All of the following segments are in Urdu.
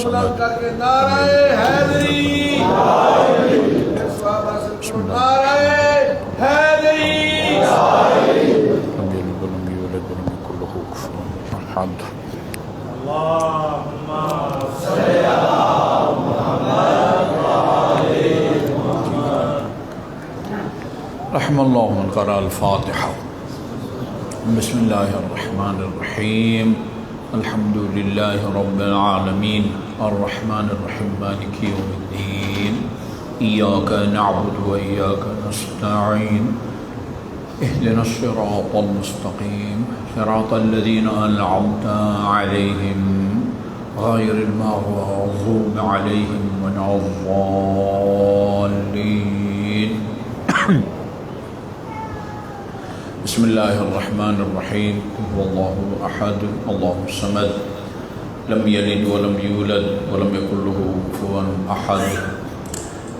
بلند کر کے نعرہ حیدری، نعرہ حیدری۔ لم يلد ولم يولد ولم يكن له كفوا أحد۔ اللهم صل على محمد وآل محمد۔ رحم الله من قرأ الفاتحة۔ بسم الله الرحمن الرحيم، الحمد لله رب العالمين، الرحمن الرحيم، مالك يوم الدين، إياك نعبد وإياك نستعين، اهدنا الصراط المستقيم، صراط الذين أنعمت عليهم غير المغضوب عليهم ولا الضالين۔ بسم الله الرحمن الرحيم، هو الله أحد الله الصمد، لم يلد ولم يولد ولم يكن له كفوا أحد۔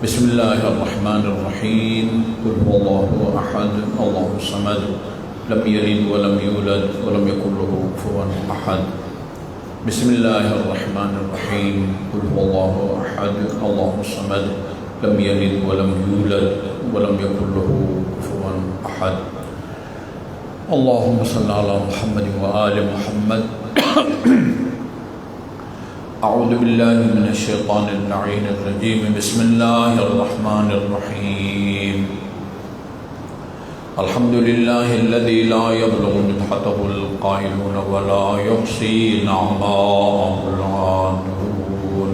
بسم الله الرحمن الرحيم، هو الله أحد الله الصمد، لم يلد ولم يولد ولم يكن له كفوا أحد۔ بسم الله الرحمن الرحيم، هو الله أحد الله الصمد، لم يلد ولم يولد ولم يكن له كفوا أحد۔ اللهم صل على محمد وآل محمد۔ اعوذ باللہ من الشیطان اللعین الرجیم، بسم اللہ الرحمن الرحیم۔ الحمد للہ الذی لا يبلغ مدحته القائلون ولا يحصي نعماءه العادون،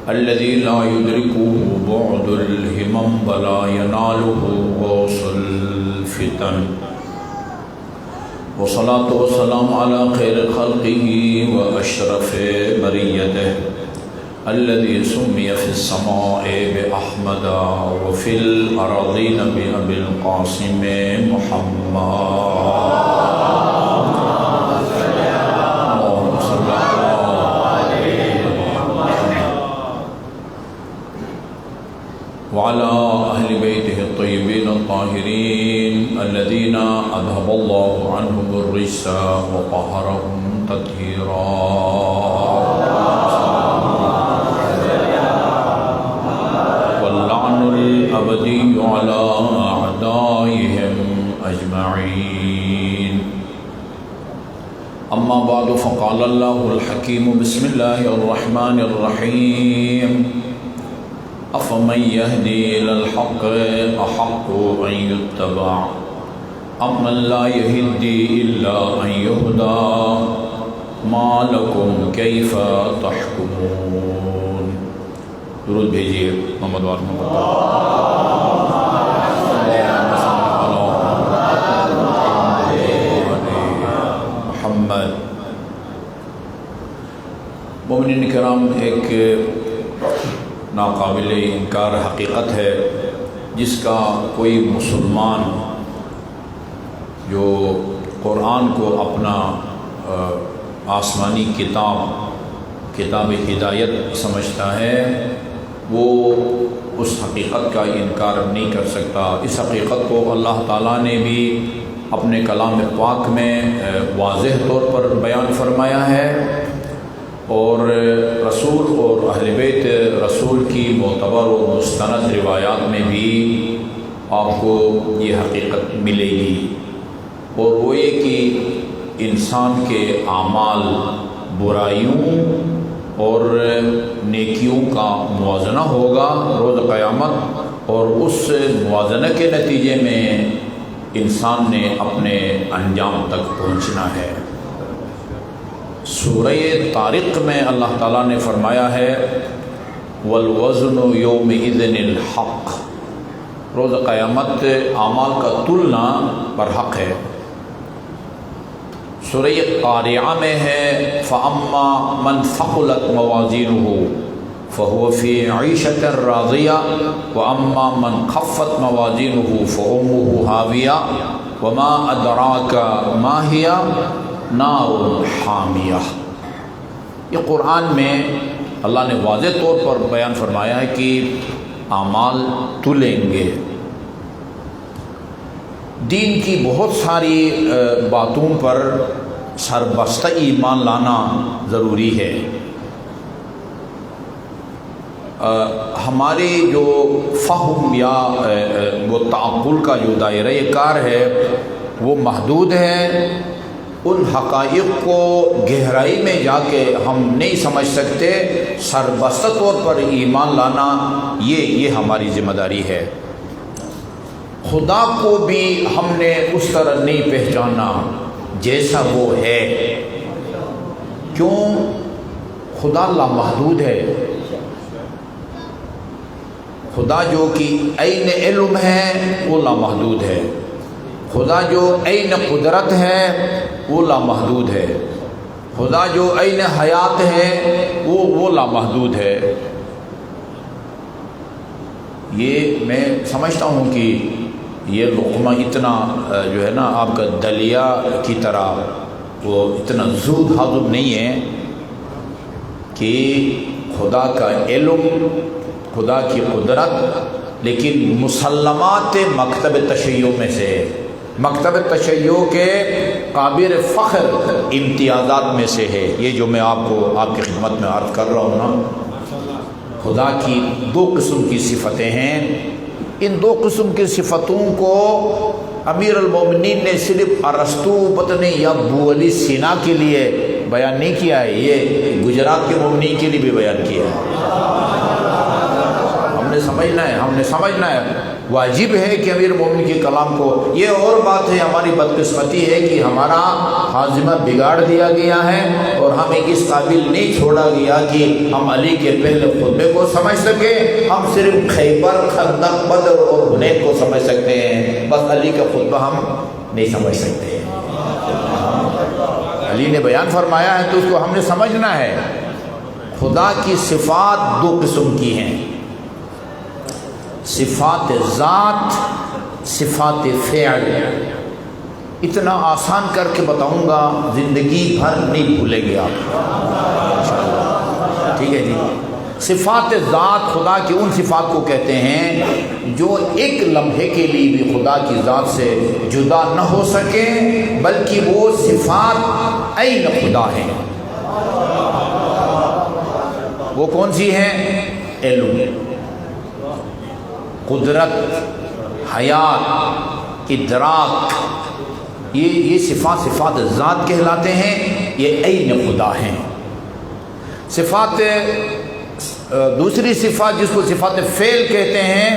الذي لا يدركه بعد الهمم ولا يناله غوص الفتن، والصلاة والسلام على خير خلقه وأشرف بريته، الذي سمي في السماء بأحمد وفي الأراضين بأبي القاسم محمد۔ اللهم صل على وعلى أهل بيته الطيبين الطاهرين الذين أذهب الله عنهم الرجس وطهرهم تطهيرا۔ واللعن الأبدي على أعدائهم أجمعين۔ أما بعد، فقال الله الحكيم، بسم الله الرحمن الرحيم، أفمن يهدي إلى الحق أحق أن يتبع أمن لا يهدي إلا أن يهدى، ما لكم كيف تحكمون۔ درود بھیجیے محمد وآل محمد۔ محمد۔ مومنین کرام، ایک ناقابل انکار حقیقت ہے جس کا کوئی مسلمان جو قرآن کو اپنا آسمانی کتاب ہدایت سمجھتا ہے، وہ اس حقیقت کا انکار نہیں کر سکتا۔ اس حقیقت کو اللہ تعالیٰ نے بھی اپنے کلام پاک میں واضح طور پر بیان فرمایا ہے، اور رسول اور اہل بیت رسول کی معتبر و مستند روایات میں بھی آپ کو یہ حقیقت ملے گی، اور وہ یہ کہ انسان کے اعمال برائیوں اور نیکیوں کا موازنہ ہوگا روز قیامت، اور اس موازنہ کے نتیجے میں انسان نے اپنے انجام تک پہنچنا ہے۔ سورہ طارق میں اللہ تعالیٰ نے فرمایا ہے، والوزن یومئذ الحق، روز قیامت اعمال کا تلنا برحق ہے۔ سورہ قارعہ میں ہے، فَأَمَّا مَنْ ثَقُلَتْ مَوَازِينُهُ فَهُوَ فِي عِيشَةٍ رَاضِيَةٍ وَأَمَّا مَنْ خَفَّتْ مَوَازِينُهُ فَأُمُّهُ هَاوِيَةٌ وَمَا أَدْرَاكَ مَا هِيَ نار حامیہ۔ یہ قرآن میں اللہ نے واضح طور پر بیان فرمایا ہے کہ اعمال تلیں گے۔ دین کی بہت ساری باتوں پر سربستہ ایمان لانا ضروری ہے، ہمارے جو فہم یا وہ تعقل کا جو دائرہ کار ہے وہ محدود ہے. ان حقائق کو گہرائی میں جا کے ہم نہیں سمجھ سکتے. سربستہ طور پر ایمان لانا یہ ہماری ذمہ داری ہے. خدا کو بھی ہم نے اس طرح نہیں پہچانا جیسا وہ ہے. کیوں؟ خدا لامحدود ہے. خدا جو کہ عین علم ہے وہ لامحدود ہے. خدا جو عین قدرت ہے وہ لامحدود ہے. خدا جو عین حیات ہے وہ لامحدود ہے. یہ میں سمجھتا ہوں کہ یہ لقمہ اتنا جو ہے نا آپ کا دلیا کی طرح وہ اتنا زود ہضم نہیں ہے کہ خدا کا علم، خدا کی قدرت، لیکن مسلمات مکتب تشیع میں سے، مکتب تشیع کے قابل فخر امتیازات میں سے ہے. یہ جو میں آپ کو آپ کی خدمت میں عرض کر رہا ہوں نا، خدا کی دو قسم کی صفتیں ہیں. ان دو قسم کی صفتوں کو امیر المومنین نے صرف ارسطو پتنی یا ابو علی سینا کے لیے بیان نہیں کیا ہے، یہ گجرات کے مومنین کے لیے بھی بیان کیا ہے. ہم نے سمجھنا ہے واجب ہے کہ امیر مومنین کے کلام کو. یہ اور بات ہے، ہماری بدقسمتی ہے کہ ہمارا خاتمہ بگاڑ دیا گیا ہے اور ہمیں اس قابل نہیں چھوڑا گیا کہ ہم علی کے پہلے خطبے کو سمجھ سکیں. ہم صرف خیبر، خندق، بدر اور حنین کو سمجھ سکتے ہیں، بس علی کا خطبہ ہم نہیں سمجھ سکتے. علی نے بیان فرمایا ہے تو اس کو ہم نے سمجھنا ہے. خدا کی صفات دو قسم کی ہیں، صفات ذات، صفات فعل. اتنا آسان کر کے بتاؤں گا، زندگی بھر نہیں بھولیں گے آپ. ٹھیک ہے جی. صفات ذات خدا کی ان صفات کو کہتے ہیں جو ایک لمحے کے لیے بھی خدا کی ذات سے جدا نہ ہو سکے، بلکہ وہ صفات عین خدا ہیں. وہ کون سی ہیں؟ علم، قدرت، حیات، ادراک. یہ صفات ذات کہلاتے ہیں، یہ عین خدا ہیں. صفات دوسری صفات جس کو صفات فعل کہتے ہیں،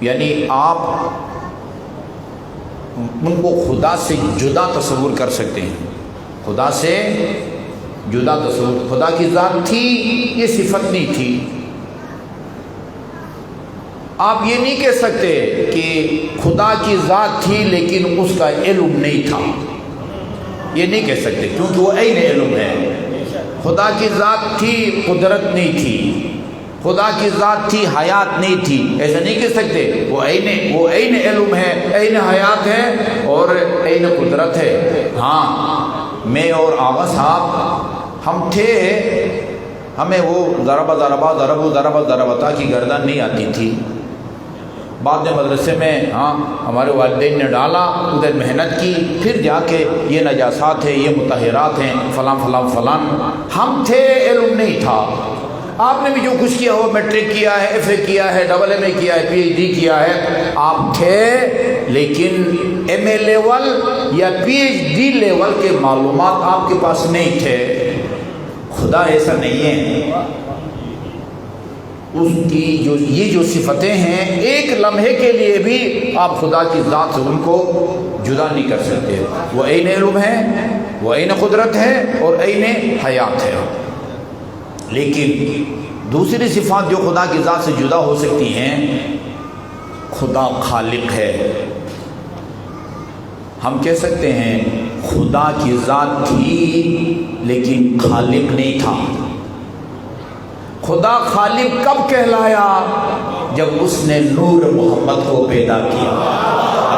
یعنی آپ ان کو خدا سے جدا تصور کر سکتے ہیں. خدا سے جدا تصور. خدا کی ذات تھی، یہ صفت نہیں تھی. آپ یہ نہیں کہہ سکتے کہ خدا کی ذات تھی لیکن اس کا علم نہیں تھا. یہ نہیں کہہ سکتے کیونکہ وہ عین علم ہے. خدا کی ذات تھی، قدرت نہیں تھی. خدا کی ذات تھی، حیات نہیں تھی. ایسا نہیں کہہ سکتے. وہ عین علم ہے، عین حیات ہے اور عین قدرت ہے. ہاں، میں اور آغا صاحب ہم تھے، ہمیں وہ ضربتا کی گردن نہیں آتی تھی. بعد میں مدرسے میں ہمارے والدین نے ڈالا، ادھر محنت کی، پھر جا کے یہ نجاسات ہیں، یہ مطہرات ہیں، فلاں فلاں فلاں. ہم تھے، علم نہیں تھا. آپ نے بھی جو کچھ کیا ہو، میٹرک کیا ہے، ایف اے کیا ہے، ڈبل ایم اے کیا ہے، پی ایچ ڈی کیا ہے، آپ تھے، لیکن ایم اے لیول یا پی ایچ ڈی لیول کے معلومات آپ کے پاس نہیں تھے. خدا ایسا نہیں ہے. اس کی یہ جو صفتیں ہیں، ایک لمحے کے لیے بھی آپ خدا کی ذات سے ان کو جدا نہیں کر سکتے. وہ عین علم ہے، وہ عین قدرت ہے اور عین حیات ہے. لیکن دوسری صفات جو خدا کی ذات سے جدا ہو سکتی ہیں، خدا خالق ہے. ہم کہہ سکتے ہیں خدا کی ذات تھی لیکن خالق نہیں تھا. خدا خالق کب کہلایا؟ جب اس نے نور محمد کو پیدا کیا.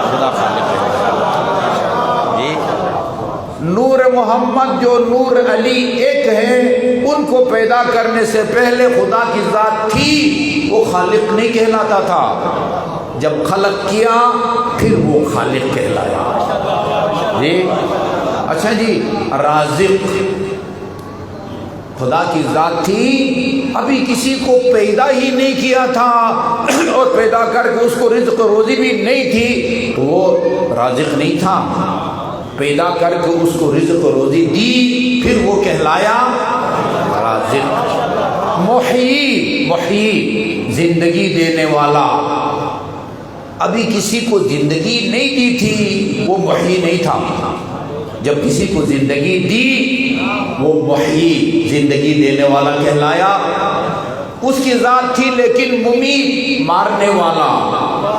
خدا خالق ہے. نور محمد جو نور علی ایک ہے، ان کو پیدا کرنے سے پہلے خدا کی ذات تھی، وہ خالق نہیں کہلاتا تھا. جب خلق کیا پھر وہ خالق کہلایا. جی اچھا جی. رازق خدا کی ذات تھی، ابھی کسی کو پیدا ہی نہیں کیا تھا اور پیدا کر کے اس کو رزق روزی بھی نہیں تھی تو وہ رازق نہیں تھا. پیدا کر کے اس کو رزق روزی دی پھر وہ کہلایا رازق. محیی زندگی دینے والا. ابھی کسی کو زندگی نہیں دی تھی وہ محیی نہیں تھا. جب کسی کو زندگی دی وہ محیی زندگی دینے والا کہلایا. اس کی ذات تھی لیکن ممیت مارنے والا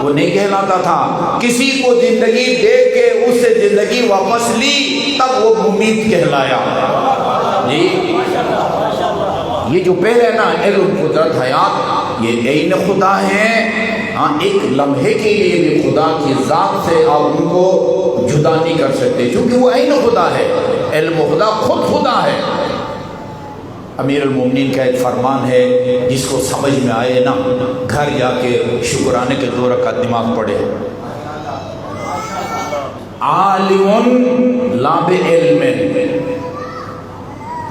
وہ نہیں کہلاتا تھا. کسی کو زندگی دے کے اس سے زندگی واپس لی تب وہ ممیت کہلایا. جی یہ جو پہلے نا علم قدرت حیات یہ عین خدا ہے. ہاں ایک لمحے کے لیے بھی خدا کی ذات سے آپ ان کو جدا نہیں کر سکتے کیونکہ وہ عین خدا ہے. علم خدا خود خدا ہے. امیر المومنین کا ایک فرمان ہے جس کو سمجھ میں آئے نا گھر جا کے شکرانے کے 2 رکعت دماغ پڑے. عالم لا بعلم،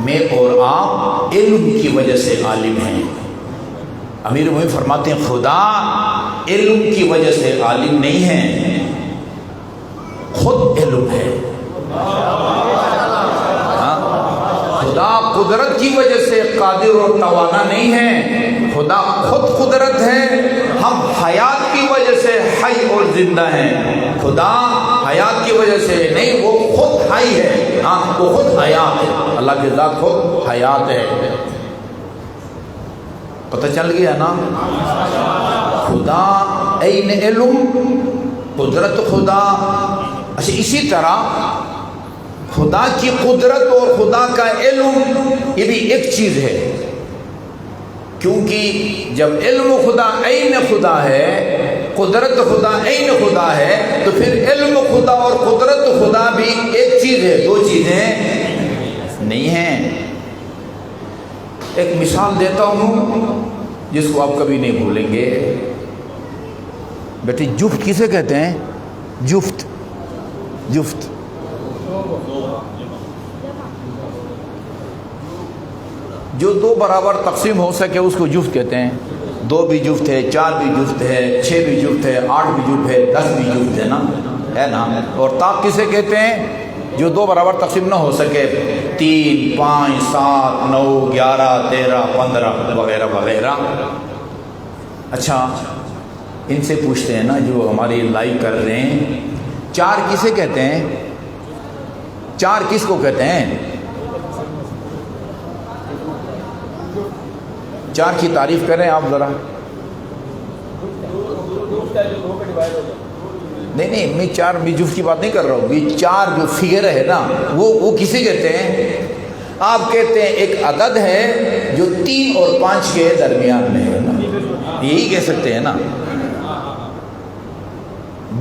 میں اور آپ علم کی وجہ سے عالم ہیں. امیر المومنین فرماتے ہیں خدا علم کی وجہ سے عالم نہیں ہے، خود علم ہے. خدا قدرت کی وجہ سے قادر اور توانا نہیں ہے، خدا خود قدرت ہے. ہم حیات کی وجہ سے حی اور زندہ ہیں. خدا حیات کی وجہ سے نہیں، وہ خود حی ہے. ہاں وہ خود حیات ہے. اللہ کی ذات خود حیات ہے. پتہ چل گیا نا. خدا عین علم، قدرت خدا. اچھا اسی طرح خدا کی قدرت اور خدا کا علم یہ بھی ایک چیز ہے کیونکہ جب علم خدا عین خدا ہے، قدرت خدا عین خدا ہے تو پھر علم خدا اور قدرت خدا بھی ایک چیز ہے، 2 چیزیں نہیں ہیں. ایک مثال دیتا ہوں جس کو آپ کبھی نہیں بھولیں گے. بیٹی جفت کسے کہتے ہیں؟ جفت جفت جو 2 برابر تقسیم ہو سکے اس کو جفت کہتے ہیں. 2 بھی جفت ہے، 4 بھی جفت ہے، 6 بھی جفت ہے، 8 بھی جفت ہے، 10 بھی جفت ہے نا، ہے نا. اور طاق کسے کہتے ہیں؟ جو 2 برابر تقسیم نہ ہو سکے، 3 5 7 9 11 13 15 وغیرہ وغیرہ. اچھا ان سے پوچھتے ہیں نا جو ہماری لائیو کر رہے ہیں، 4 کسے کہتے ہیں؟ 4 کس کو کہتے ہیں؟ 4 کی تعریف کریں آپ ذرا. نہیں میں 4 بھی جفت کی بات نہیں کر رہا ہوں. یہ 4 جو فگر ہے نا وہ کسے کہتے ہیں؟ آپ کہتے ہیں ایک عدد ہے جو 3 اور 5 کے درمیان میں ہے نا، یہی کہہ سکتے ہیں نا.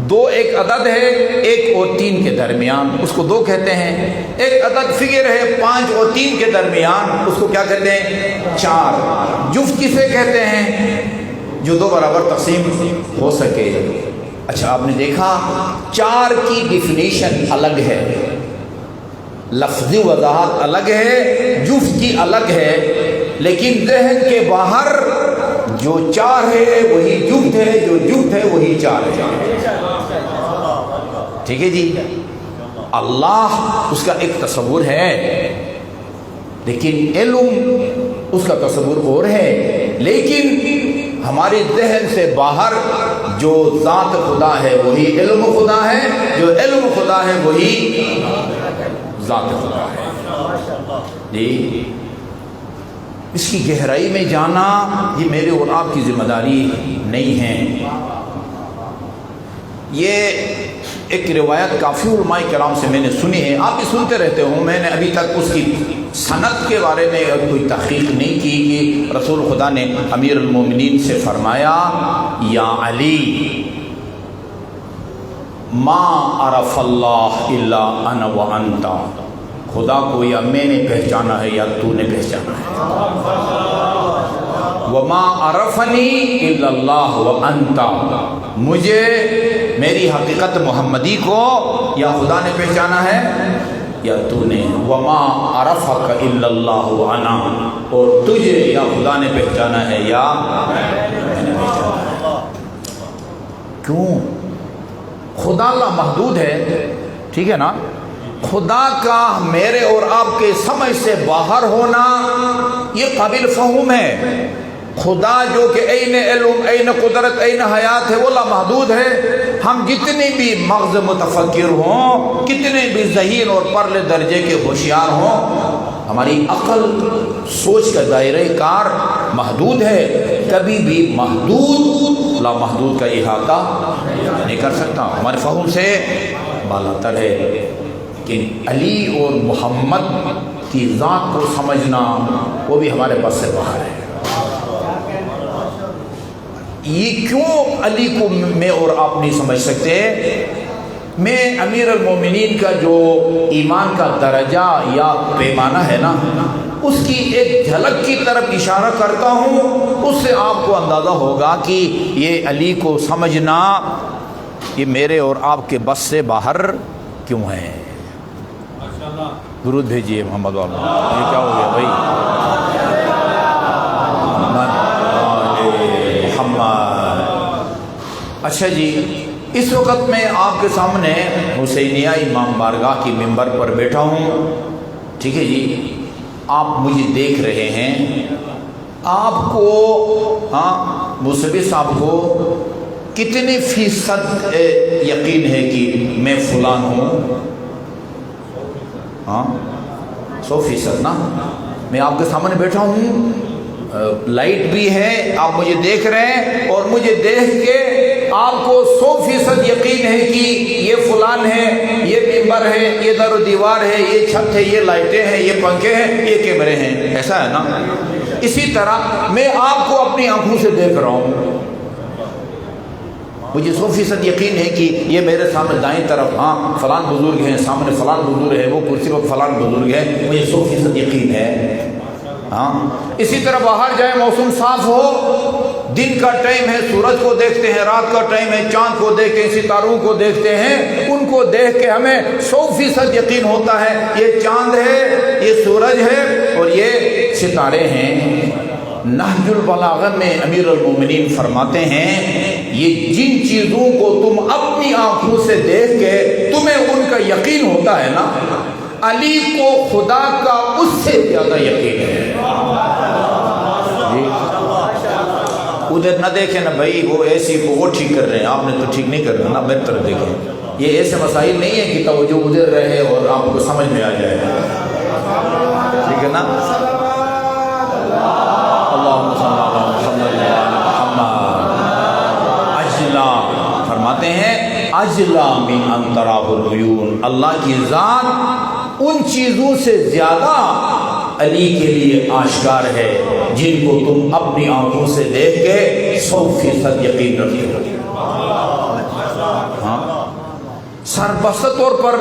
2 ایک عدد ہے 1 اور 3 کے درمیان، اس کو 2 کہتے ہیں. ایک عدد فگر ہے 5 اور 3 کے درمیان، اس کو کیا کہتے ہیں؟ 4. جفت کسے کہتے ہیں؟ جو 2 برابر تقسیم ہو سکے. اچھا آپ نے دیکھا 4 کی ڈیفینیشن الگ ہے، لفظی وضاحت الگ ہے، جفت کی الگ ہے، لیکن ذہن کے باہر جو 4 ہے وہی جفت ہے، جو جفت ہے وہی 4 ہے. ٹھیک ہے جی. اللہ اس کا ایک تصور ہے لیکن علم اس کا تصور اور ہے. لیکن ہمارے ذہن سے باہر جو ذات خدا ہے وہی علم خدا ہے، جو علم خدا ہے وہی ذات خدا ہے. جی اس کی گہرائی میں جانا یہ میرے اور آپ کی ذمہ داری نہیں ہے. یہ ایک روایت کافی علماء کرام سے میں نے سنی ہے، آپ بھی سنتے رہتے ہوں. میں نے ابھی تک اس کی سند کے بارے میں کوئی تحقیق نہیں کی کہ رسول خدا نے امیر المومنین سے فرمایا یا علی ما عرف اللہ الا انا وانت، خدا کو یا میں نے پہچانا ہے یا تو نے پہچانا ہے. وما عرفنی الا اللہ وانت، مجھے میری حقیقت محمدی کو یا خدا نے پہچانا ہے یا تو نے وما عرفک الا اللہ انا، اور تجھے یا خدا نے پہچانا ہے یا میں نے پہچانا ہے۔ کیوں؟ خدا لا محدود ہے، ٹھیک ہے نا؟ خدا کا میرے اور آپ کے سمجھ سے باہر ہونا یہ قابل فہم ہے۔ خدا جو کہ این علم، این قدرت، این حیات ہے، وہ لامحدود ہے۔ ہم جتنے بھی مغز متفکر ہوں، کتنے بھی ذہین اور پرلے درجے کے ہوشیار ہوں، ہماری عقل سوچ کا دائرہ کار محدود ہے، کبھی بھی محدود لامحدود کا احاطہ نہیں کر سکتا، ہمارے فہم سے بالاتر ہے۔ کہ علی اور محمد کی ذات کو سمجھنا وہ بھی ہمارے پاس سے باہر ہے۔ یہ کیوں علی کو میں اور آپ نہیں سمجھ سکتے؟ میں امیر المومنین کا جو ایمان کا درجہ یا پیمانہ ہے نا، اس کی ایک جھلک کی طرف اشارہ کرتا ہوں، اس سے آپ کو اندازہ ہوگا کہ یہ علی کو سمجھنا یہ میرے اور آپ کے بس سے باہر کیوں ہے۔ درود بھیجیے محمد والا۔ یہ کیا ہو گیا بھائی؟ محمد۔ اچھا جی، اس وقت میں آپ کے سامنے حسینیہ امام بارگاہ کی ممبر پر بیٹھا ہوں، ٹھیک ہے جی؟ آپ مجھے دیکھ رہے ہیں، آپ کو موسوی صاحب کو کتنے فیصد یقین ہے کہ میں فلان ہوں؟ 100% نا؟ میں آپ کے سامنے بیٹھا ہوں، لائٹ بھی ہے، آپ مجھے دیکھ رہے ہیں، اور مجھے دیکھ کے آپ کو 100% یقین ہے کہ یہ فلان ہے، یہ ممبر ہے، یہ در و دیوار ہے، یہ چھت ہے، یہ لائٹیں ہیں، یہ پنکھے ہیں، یہ کیمرے ہیں، ایسا ہے نا؟ اسی طرح میں آپ کو اپنی آنکھوں سے دیکھ رہا ہوں، مجھے 100% یقین ہے کہ یہ میرے سامنے دائیں طرف فلان بزرگ ہیں، سامنے فلان بزرگ ہے، وہ کرسی پر فلان بزرگ ہے، مجھے 100% یقین ہے۔ اسی طرح باہر جائیں، موسم صاف ہو، دن کا ٹائم ہے، سورج کو دیکھتے ہیں، رات کا ٹائم ہے، چاند کو دیکھتے ہیں، ستاروں کو دیکھتے ہیں، ان کو دیکھ کے ہمیں 100% یقین ہوتا ہے یہ چاند ہے، یہ سورج ہے، اور یہ ستارے ہیں۔ نہج البلاغہ میں امیر المومنین فرماتے ہیں، یہ جن چیزوں کو تم اپنی آنکھوں سے دیکھ کے تمہیں ان کا یقین ہوتا ہے نا، علی کو خدا کا اس سے زیادہ یقین ہے۔ ادھر نہ دیکھیں نا بھائی، وہ ایسی وہ ٹھیک کر رہے ہیں، آپ نے تو ٹھیک نہیں کر رہا نا، میری طرف دیکھیں۔ یہ ایسے مسائل نہیں ہے کہ توجہ ادھر رہے اور آپ کو سمجھ میں آ جائے، ٹھیک ہے نا؟ اللہم صلی اللہ محمد اجلا، فرماتے ہیں اجلا من ان تراہ العیون، اللہ کی ذات ان چیزوں سے زیادہ علی کے لیے آشکار ہے جن کو تم اپنی آنکھوں سے دیکھ کے 100% یقین رکھتے ہو۔ سربست طور پر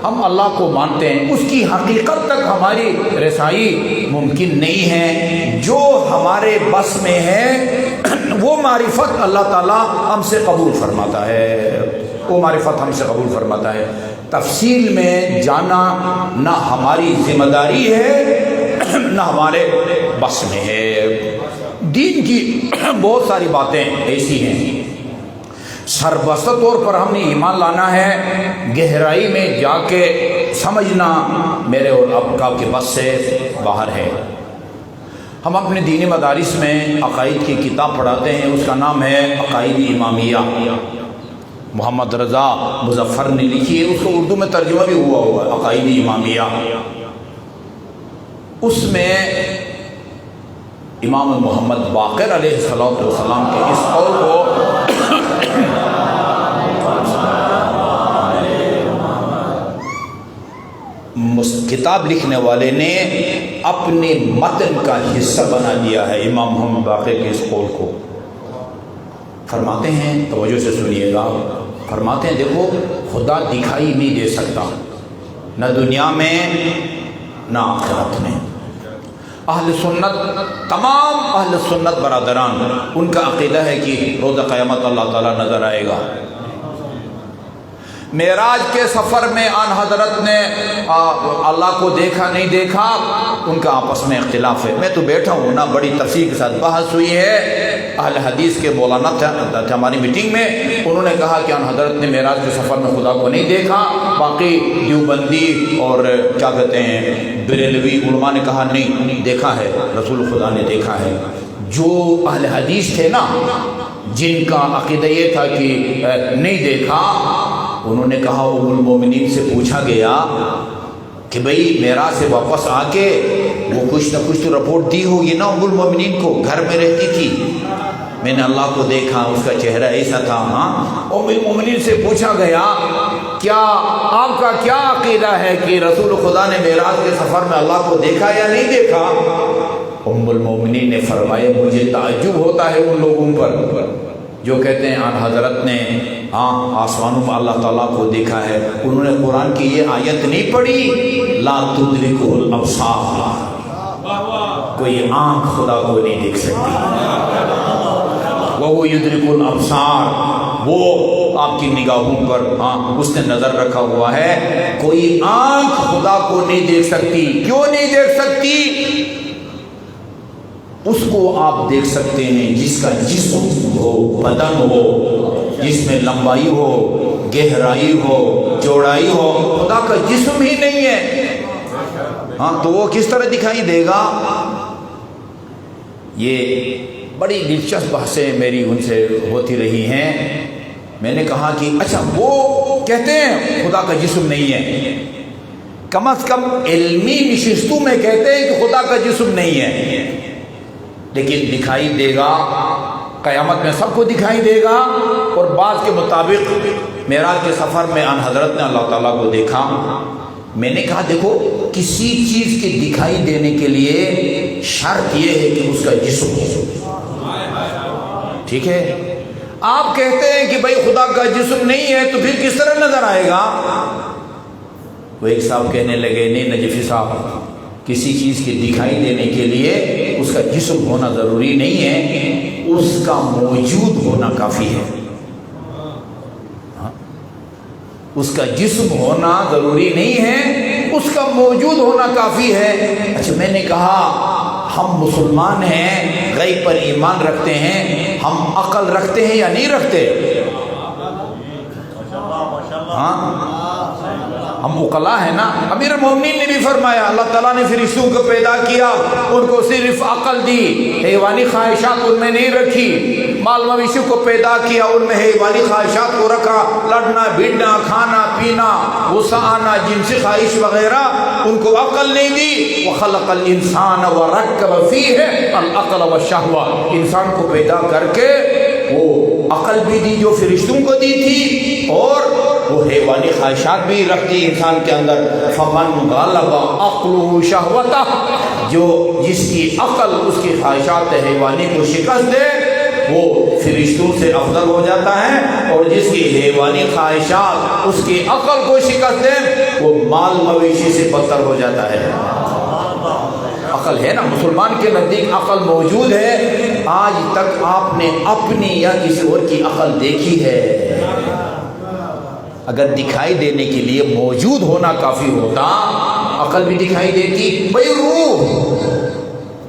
ہم اللہ کو مانتے ہیں، اس کی حقیقت تک ہماری رسائی ممکن نہیں ہے۔ جو ہمارے بس میں ہے وہ معرفت اللہ تعالیٰ ہم سے قبول فرماتا ہے، وہ معرفت ہم سے قبول فرماتا ہے۔ تفصیل میں جانا نہ ہماری ذمہ داری ہے نہ ہمارے بس میں ہے۔ دین کی بہت ساری باتیں ایسی ہیں، سربستہ طور پر ہم نے ایمان لانا ہے، گہرائی میں جا کے سمجھنا میرے اور آپ کے بس سے باہر ہے۔ ہم اپنے دینی مدارس میں عقائد کی کتاب پڑھاتے ہیں، اس کا نام ہے عقائد امامیہ، محمد رضا مظفر نے لکھی ہے، اس کو اردو میں ترجمہ بھی ہوا ہے، عقائد امامیہ۔ اس میں امام محمد باقر علیہ السلام کے اس قول کو کتاب لکھنے والے نے اپنے متن کا حصہ بنا دیا ہے، امام محمد باقر کے اس قول کو۔ فرماتے ہیں، توجہ سے سنیے گا، فرماتے ہیں دیکھو خدا دکھائی نہیں دے سکتا، نہ دنیا میں نہ آخرت میں۔ اہل سنت، تمام اہل سنت برادران، ان کا عقیدہ ہے کہ روز قیامت اللہ تعالیٰ نظر آئے گا، معراج کے سفر میں آن حضرت نے اللہ کو دیکھا نہیں دیکھا، ان کا آپس میں اختلاف ہے۔ میں تو بیٹھا ہوں نا، بڑی تفصیل کے ساتھ بحث ہوئی ہے۔ اہل حدیث کے مولانا تھے ہماری میٹنگ میں، انہوں نے کہا کہ آن حضرت نے معراج کے سفر میں خدا کو نہیں دیکھا، باقی دیوبندی اور کیا کہتے ہیں بریلوی علماء نے کہا نہیں دیکھا ہے، رسول خدا نے دیکھا ہے۔ جو اہل حدیث تھے نا، جن کا عقیدہ یہ تھا کہ نہیں دیکھا، انہوں نے کہا ام المومنین سے پوچھا گیا کہ بھئی معراج سے واپس آ کے وہ کچھ نہ کچھ تو رپورٹ دی ہوگی نا ام المومنین کو، گھر میں رہتی تھی، میں نے اللہ کو دیکھا، اس کا چہرہ ایسا تھا۔ ہاں، ام المومنین سے پوچھا گیا کیا آپ کا کیا عقیدہ ہے کہ رسول خدا نے معراج کے سفر میں اللہ کو دیکھا یا نہیں دیکھا؟ ام المومنین نے فرمایا مجھے تعجب ہوتا ہے ان لوگوں پر جو کہتے ہیں آن حضرت نے آسمانوں میں اللہ تعالیٰ کو دیکھا ہے۔ انہوں نے قرآن کی یہ آیت نہیں پڑھی، لا تدرکہ الابصار، کوئی آنکھ خدا کو نہیں دیکھ سکتی، وہ یدرک الابصار، وہ آپ کی نگاہوں پر اس نے نظر رکھا ہوا ہے۔ کوئی آنکھ خدا کو نہیں دیکھ سکتی۔ کیوں نہیں دیکھ سکتی؟ اس کو آپ دیکھ سکتے ہیں جس کا جسم ہو، بدن ہو، جس میں لمبائی ہو، گہرائی ہو، چوڑائی ہو۔ خدا کا جسم ہی نہیں ہے، ہاں تو وہ کس طرح دکھائی دے گا؟ یہ بڑی دلچسپ بحثیں میری ان سے ہوتی رہی ہیں۔ میں نے کہا کہ اچھا وہ کہتے ہیں خدا کا جسم نہیں ہے، کم از کم علمی نشستوں میں کہتے ہیں کہ خدا کا جسم نہیں ہے، لیکن دکھائی دے گا قیامت میں، سب کو دکھائی دے گا۔ اور بعض کے مطابق معراج کے سفر میں آن حضرت نے اللہ تعالیٰ کو دیکھا۔ میں نے کہا دیکھو، کسی چیز کے دکھائی دینے کے لیے شرط یہ ہے کہ اس کا جسم ہو، ٹھیک ہے؟ آپ کہتے ہیں کہ بھائی خدا کا جسم نہیں ہے تو پھر کس طرح نظر آئے گا؟ وہ ایک صاحب کہنے لگے نہیں نجفی صاحب، کسی چیز کے دکھائی دینے کے لیے اس کا جسم ہونا ضروری نہیں ہے، اس کا موجود ہونا کافی ہے۔ اس کا جسم ہونا ضروری نہیں ہے، اس کا موجود ہونا کافی ہے۔ اچھا، میں نے کہا ہم مسلمان ہیں، غیب پر ایمان رکھتے ہیں، ہم عقل رکھتے ہیں یا نہیں رکھتے؟ ہاں، ہم عقلاء ہیں نا۔ امیر المومنین نے بھی فرمایا اللہ تعالیٰ نے فرشتوں کو پیدا کیا، ان کو صرف عقل دی، حیوانی خواہشات ان میں نہیں رکھی۔ مال مویشی کو پیدا کیا، ان میں حیوانی خواہشات کو رکھا، لڑنا بھیڑنا، کھانا پینا، غصہ آنا، جنسی خواہش وغیرہ، ان کو عقل نہیں دی۔ وخلق الانسان ورکب فیہ العقل والشہوہ، انسان کو پیدا کر کے وہ عقل بھی دی جو فرشتوں کو دی تھی، اور وہ حیوانی خواہشات بھی رکھتی انسان کے اندر۔ فمن غلب عقلہ شہوتہ، جو جس کی عقل اس کی خواہشات حیوانی کو شکست دے وہ فرشتوں سے افضل ہو جاتا ہے، اور جس کی حیوانی خواہشات اس کی عقل کو شکست دے وہ مال مویشی سے بدتر ہو جاتا ہے۔ عقل ہے نا، مسلمان کے نزدیک عقل موجود ہے۔ آج تک آپ نے اپنی یا کسی اور کی عقل دیکھی ہے؟ اگر دکھائی دینے کے لیے موجود ہونا کافی ہوتا، عقل بھی دکھائی دیتی۔ بھئی روح،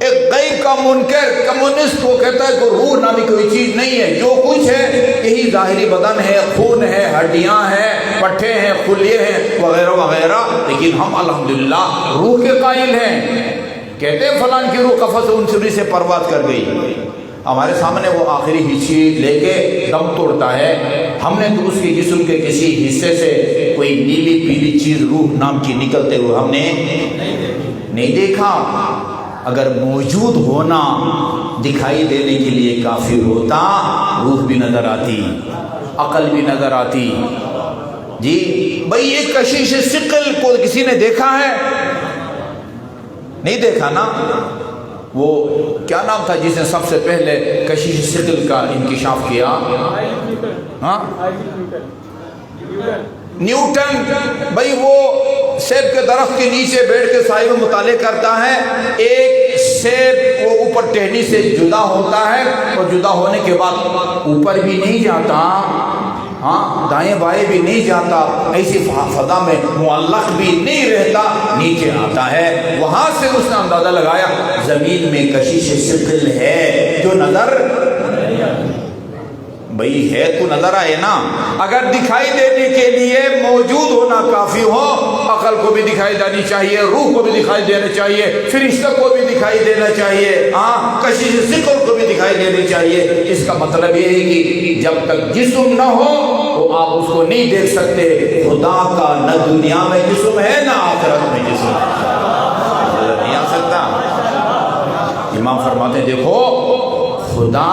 ایک غیب کا منکر کمیونسٹ وہ کہتا ہے کہ روح نامی کوئی چیز نہیں ہے، جو کچھ ہے یہی ظاہری بدن ہے، خون ہے، ہڈیاں ہیں، پٹھے ہیں، خلیے ہیں وغیرہ وغیرہ، لیکن ہم الحمدللہ روح کے قائل ہیں۔ کہتے ہیں فلان کی روح قفس انصری سے پرواز کر گئی، ہمارے سامنے وہ آخری ہچھی لے کے دم توڑتا ہے، ہم نے تو اس کے جسم کے کسی حصے سے کوئی نیلی پیلی چیز روح نام کی نکلتے ہوئے ہم نے نہیں دیکھا۔ اگر موجود ہونا دکھائی دینے کے لیے کافی ہوتا، روح بھی نظر آتی، عقل بھی نظر آتی۔ جی بھئی، یہ کشیش ثقل کو کسی نے دیکھا ہے؟ نہیں دیکھا نا۔ وہ کیا نام تھا جس نے سب سے پہلے کشیش ثقل کا انکشاف کیا؟ ہاں، نیوٹن۔ بھئی وہ سیب کے درخت کے نیچے بیٹھ کے سائے میں مطالعہ کرتا ہے، ایک سیب وہ اوپر ٹہنی سے جدا ہوتا ہے، اور جدا ہونے کے بعد اوپر بھی نہیں جاتا، ہاں دائیں بائیں بھی نہیں جاتا، ایسی فضا میں معلق بھی نہیں رہتا، نیچے آتا ہے۔ وہاں سے اس نے اندازہ لگایا زمین میں کشش ثقل ہے جو نظر بھئی ہے تو نظر آئے نا۔ اگر دکھائی دینے کے لیے موجود ہونا کافی ہو، عقل کو بھی دکھائی دینی چاہیے، روح کو بھی دکھائی دینا چاہیے، فرشتہ کو بھی دکھائی دینا چاہیے، ہاں کشش ثقل کو بھی دکھائی دینی چاہیے۔ اس کا مطلب یہ ہے کہ جب تک جسم نہ ہو تو آپ اس کو نہیں دیکھ سکتے۔ خدا کا نہ دنیا میں جسم ہے نہ آخرت میں جسم ہے، نہیں آ سکتا۔ امام فرماتے ہیں دیکھو خدا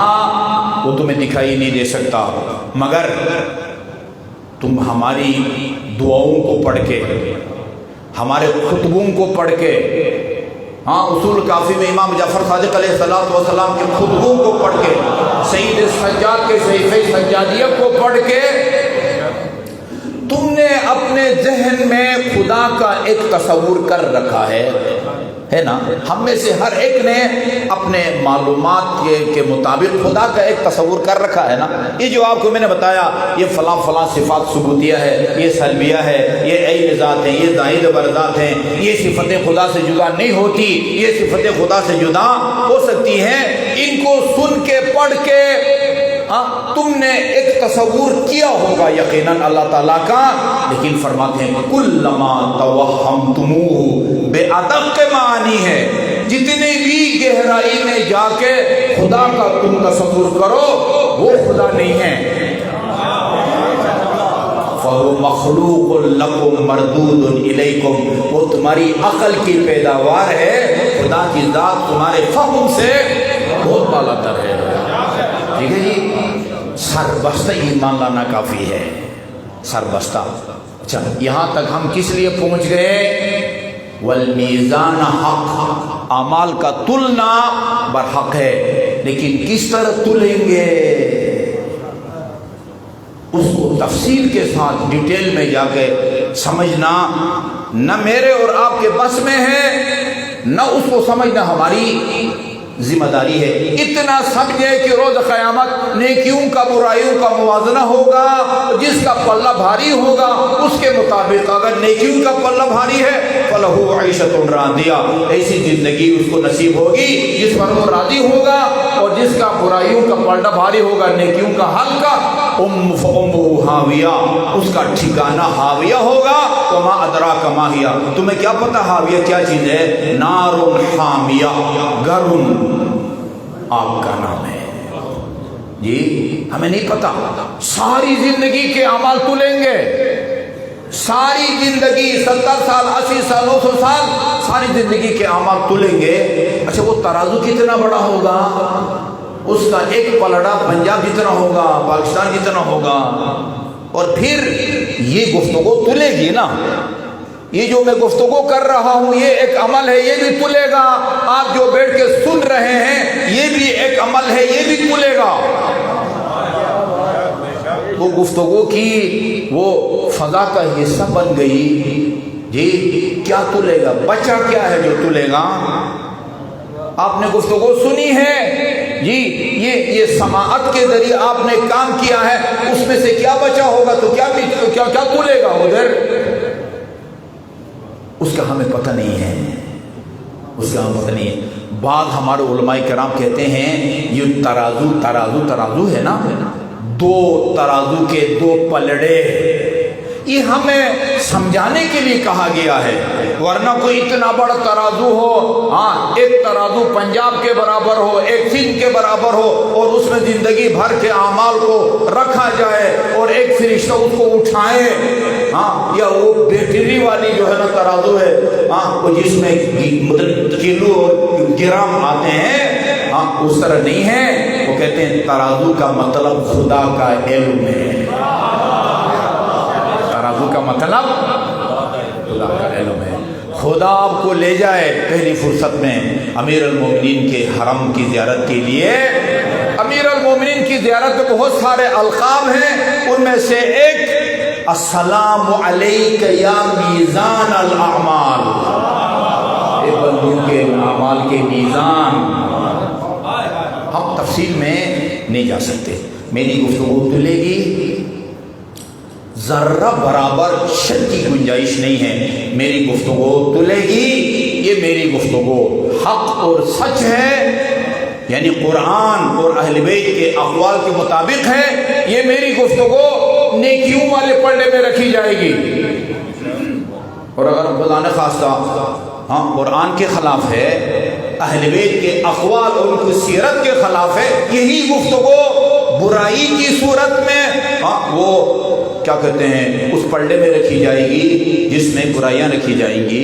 وہ تمہیں دکھائی نہیں دے سکتا، مگر تم ہماری دعاؤں کو پڑھ کے، ہمارے خطبوں کو پڑھ کے، ہاں اصول کافی میں امام جعفر صادق علیہ السلام کے خطبوں کو پڑھ کے، سید سجاد کے صحیفہ سجادیہ کو پڑھ کے تم نے اپنے ذہن میں خدا کا ایک تصور کر رکھا ہے نا۔ ہم میں سے ہر ایک نے اپنے معلومات کے مطابق خدا کا ایک تصور کر رکھا ہے نا۔ یہ جو آپ کو میں نے بتایا یہ فلاں فلاں صفات ثبوتیہ ہے، یہ سلبیہ ہے، یہ عین ذات ہیں، یہ زائد برذات ہیں، یہ صفتیں خدا سے جدا نہیں ہوتی، یہ صفتیں خدا سے جدا ہو سکتی ہیں۔ ان کو سن کے پڑھ کے تم نے ایک تصور کیا ہوگا یقیناً اللہ تعالیٰ کا، لیکن فرماتے ہیں کلما توہمتموہ بے ادب کے معنی ہے، جتنی بھی گہرائی میں جا کے خدا کا تم تصور کرو وہ خدا نہیں ہے۔ فَهُوَ مَخْلُوقٌ لَكُمْ مَرْدُودٌ إِلَيْكُمْ، وہ تمہاری عقل کی پیداوار ہے، خدا کی ذات تمہارے فہم سے بہت بالا تر ہے۔ ٹھیک ہے جی، سربستہ ایمان لانا کافی ہے، سربستہ۔ اچھا یہاں تک ہم کس لیے پہنچ گئے؟ والمیزان حق، اعمال کا تلنا برحق ہے، لیکن کس طرح تلیں گے اس کو تفصیل کے ساتھ ڈیٹیل میں جا کے سمجھنا نہ میرے اور آپ کے بس میں ہے، نہ اس کو سمجھنا ہماری ذمہ داری ہے۔ اتنا سمجھے کہ روز قیامت نیکیوں کا برائیوں کا موازنہ ہوگا، جس کا پلہ بھاری ہوگا اس کے مطابق، اگر نیکیوں کا پلہ بھاری ہے فَلَهُ عِيشَةٌ رَاضِيَةٌ، ایسی زندگی اس کو نصیب ہوگی جس پر وہ راضی ہوگا، اور جس کا برائیوں کا پلہ بھاری ہوگا نیکیوں کا ہلکا، فَأُمُّهُ هَاوِيَةٌ، اس کا ٹھکانہ ہاویہ ہوگا۔ وَمَا أَدْرَاكَ مَا هِيَ، تمہیں کیا پتہ ہاویہ کیا چیز ہے؟ نَارٌ حَامِيَةٌ، گرم آگ کا نام ہے جی، ہمیں نہیں پتا۔ ساری زندگی کے اعمال تلیں گے، ساری زندگی 70 سال 80 سال 900 سال ساری زندگی کے اعمال تلیں گے۔ اچھا وہ ترازو کتنا بڑا ہوگا؟ اس کا ایک پلڑا پنجاب جتنا ہوگا، پاکستان جتنا ہوگا، اور پھر یہ گفتگو تلے گی نا۔ یہ جو میں گفتگو کر رہا ہوں یہ ایک عمل ہے، یہ بھی تلے گا۔ آپ جو بیٹھ کے سن رہے ہیں یہ بھی ایک عمل ہے، یہ بھی تلے گا۔ وہ گفتگو کی وہ فضا کا حصہ بن گئی جی۔ کیا تلے گا؟ بچہ کیا ہے جو تلے گا؟ آپ نے گفتگو سنی ہے جی، یہ سماعت کے ذریعے آپ نے کام کیا ہے، اس میں سے کیا بچا ہوگا تو کیا تلے گا ادھر؟ اس کا ہمیں پتہ نہیں ہے، اس کا ہمیں پتہ نہیں ہے۔ بعض ہمارے علماء کرام کہتے ہیں یہ ترازو ہے نا، دو ترازو کے دو پلڑے، یہ ہمیں سمجھانے کے لیے کہا گیا ہے، ورنہ کوئی اتنا بڑا ترازو ہو، ہاں ایک ترازو پنجاب کے برابر ہو، ایک سندھ کے برابر ہو، اور اس میں زندگی بھر کے اعمال کو رکھا جائے اور ایک فرشتہ اس کو اٹھائے، ہاں یا وہ بیٹری والی جو ہے نا ترازو ہے، ہاں وہ جس میں کلو اور گرام آتے ہیں، ہاں اس طرح نہیں ہے۔ وہ کہتے ہیں ترازو کا مطلب خدا کا علم ہے، ترازو کا مطلب خدا کا علم ہے۔ خدا آپ کو لے جائے پہلی فرصت میں امیر المومنین کے حرم کی زیارت کے لیے۔ امیر المومنین کی زیارت میں بہت سارے القاب ہیں، ان میں سے ایک السلام علیک یا میزان الاعمال، اے بندوں کے اعمال کے میزان۔ ہم تفصیل میں نہیں جا سکتے، میری گفتگو تلے گی ذرہ برابر شک کی گنجائش نہیں ہے میری گفتگو تلے گی، یہ میری گفتگو حق اور سچ ہے، یعنی قرآن اور اہل بیت کے اقوال کے مطابق ہے، یہ میری گفتگو نیکیوں والے پلڑے میں رکھی جائے گی۔ اور اگر خدا نہ خواستہ قرآن کے خلاف ہے، اہل بیت کے اقوال اور ان کی سیرت کے خلاف ہے، یہی گفتگو برائی کی صورت میں وہ کیا کہتے ہیں اس پلڑے میں رکھی جائے گی جس میں برائیاں رکھی جائیں گی۔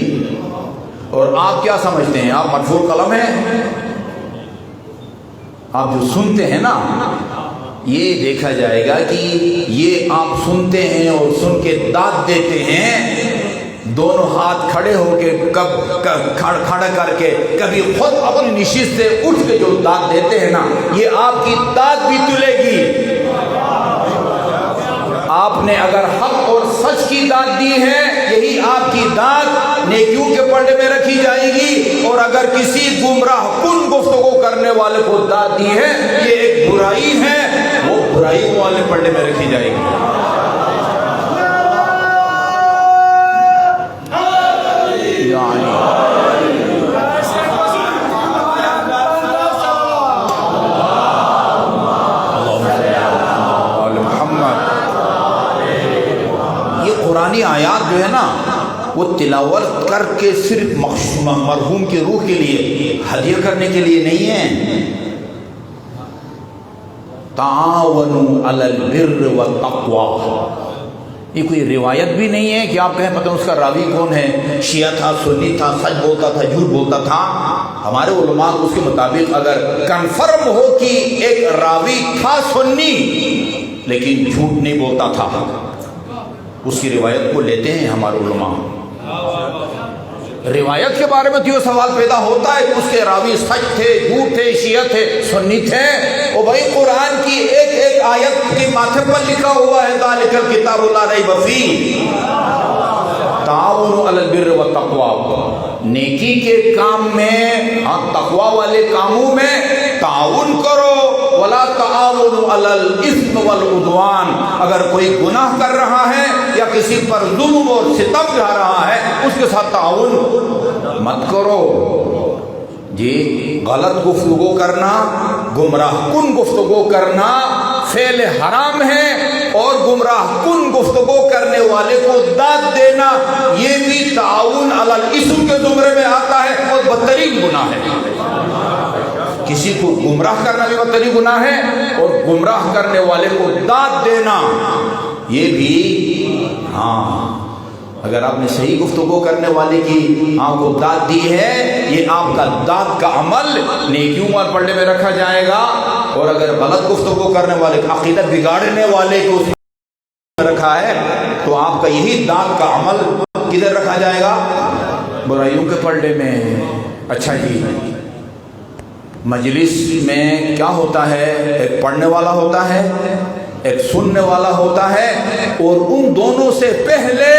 اور آپ کیا سمجھتے ہیں؟ آپ مرفوع قلم ہیں؟ آپ جو سنتے ہیں نا، یہ دیکھا جائے گا کہ یہ آپ سنتے ہیں اور سن کے داد دیتے ہیں، دونوں ہاتھ کھڑے ہو کے کھڑا کر کے کبھی خود اپنی نشست سے اٹھ کے جو داد دیتے ہیں نا، یہ آپ کی داد بھی تلے گی۔ آپ نے اگر حق اور سچ کی داد دی ہے، یہی آپ کی داد نیکیوں کے پلڑے میں رکھی جائے گی، اور اگر کسی گمراہ کن گفتگو کرنے والے کو داد دی ہے، یہ ایک برائی ہے، وہ برائی والے پلڑے میں رکھی جائے گی۔ قرآنی آیات جو ہے نا، وہ تلاوت کر کے صرف مرحوم کی روح کے لیے ہدیہ کرنے کے لیے نہیں ہے۔ تعاونوا علی البر والتقوی، یہ کوئی روایت بھی نہیں ہے کہ آپ کہیں پتہ اس کا راوی کون ہے، شیعہ تھا، سنی تھا، سچ بولتا تھا، جھوٹ بولتا تھا۔ ہمارے علماء اس کے مطابق اگر کنفرم ہو کہ ایک راوی تھا سنی لیکن جھوٹ نہیں بولتا تھا، اس کی روایت کو لیتے ہیں ہمارے علماء۔ روایت کے بارے میں تو یہ سوال پیدا ہوتا ہے کہ اس کے راوی سچ تھے، جھوٹ تھے، شیعہ تھے، سنی تھے۔ اور بھائی قرآن کی ایک ایک آیت کے ماتھے پر لکھا ہوا ہے ذالک الکتاب لا ریب فیہ، تعاونوا علی البر والتقوی، نیکی کے کام میں، تقوی والے کاموں میں تعاون کرو، ولا تعاونوا علی الاثم والعدوان، اگر کوئی گناہ کر رہا ہے یا کسی پر ظلم اور ستم ڈھا رہا ہے اس کے ساتھ تعاون مت کرو۔ جی غلط گفتگو کرنا، گمراہ کن گفتگو کرنا فعل حرام ہے، اور گمراہ کن گفتگو کرنے والے کو داد دینا یہ بھی تعاون علی الاثم کے زمرے میں آتا ہے، اور بدترین گناہ ہے۔ کسی کو گمراہ کرنا بھی بدترین گناہ ہے، اور گمراہ کرنے والے کو داد دینا یہ بھی اگر آپ نے صحیح گفتگو کرنے والے کی کو داد دی ہے، یہ آپ کا داد کا عمل نیکیوں والے پلڑے میں رکھا جائے گا، اور اگر غلط گفتگو کرنے والے کا عقیدہ بگاڑنے والے کو اس میں رکھا ہے تو آپ کا یہی داد کا عمل کدھر رکھا جائے گا؟ برائیوں کے پلڑے میں۔ اچھا جی، مجلس میں کیا ہوتا ہے؟ ایک پڑھنے والا ہوتا ہے، ایک سننے والا ہوتا ہے، اور ان دونوں سے پہلے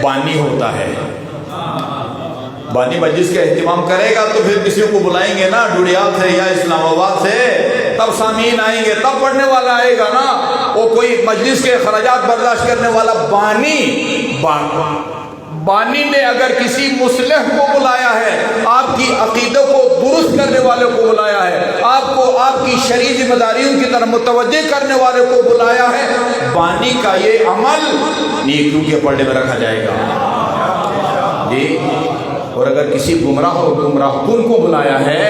بانی ہوتا ہے۔ بانی مجلس کا اہتمام کرے گا تو پھر کسی کو بلائیں گے نا ڈوڈیال سے یا اسلام آباد سے، تب سامعین آئیں گے، تب پڑھنے والا آئے گا نا۔ وہ کوئی مجلس کے اخراجات برداشت کرنے والا بانی نے اگر کسی مصلح کو بلایا ہے، آپ کی عقیدہ کو درست کرنے والے کو بلایا ہے، آپ کو آپ کی شرعی ذمہ داریوں کی طرف متوجہ کرنے والے کو بلایا ہے، بانی کا یہ عمل نیکیوں کے پلڑے میں رکھا جائے گا جی۔ اور اگر کسی گمراہ کن کو بلایا ہے،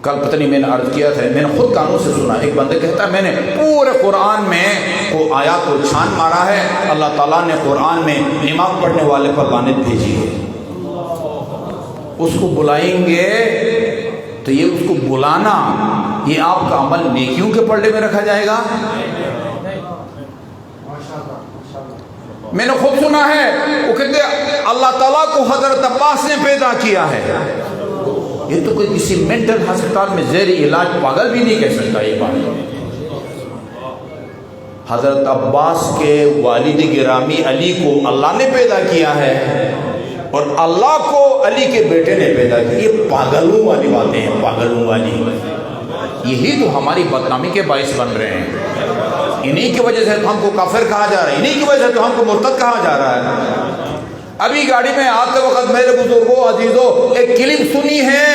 کل پتہ نہیں میں نے عرض کیا تھا، میں نے خود کانوں سے سنا، ایک بندہ کہتا ہے میں نے پورے قرآن میں کو آیات کو چھان مارا ہے، اللہ تعالیٰ نے قرآن میں نماز پڑھنے والے پر لعنت بھیجی ہے۔ اس کو بلائیں گے تو یہ اس کو بلانا، یہ آپ کا عمل نیکیوں کے پلڑے میں رکھا جائے گا؟ میں نے خود سنا ہے، وہ کہتے ہیں اللہ تعالیٰ کو حضرت عباس نے پیدا کیا ہے۔ یہ تو کوئی کسی مینٹل ہسپتال میں زیر علاج پاگل بھی نہیں کہہ سکتا یہ بات۔ حضرت عباس کے والد گرامی علی کو اللہ نے پیدا کیا ہے، اور اللہ کو علی کے بیٹے نے پیدا کیا۔ یہ پاگلوں والی باتیں ہیں، پاگلوں والی، یہی تو ہماری بدنامی کے باعث بن رہے ہیں۔ انہی کی وجہ سے تو ہم کو کافر کہا جا رہا ہے، انہی کی وجہ سے تو ہم کو مرتد کہا جا رہا ہے۔ ابھی گاڑی میں آتے وقت میرے بزرگوں عزیزوں ایک کلپ سنی ہے،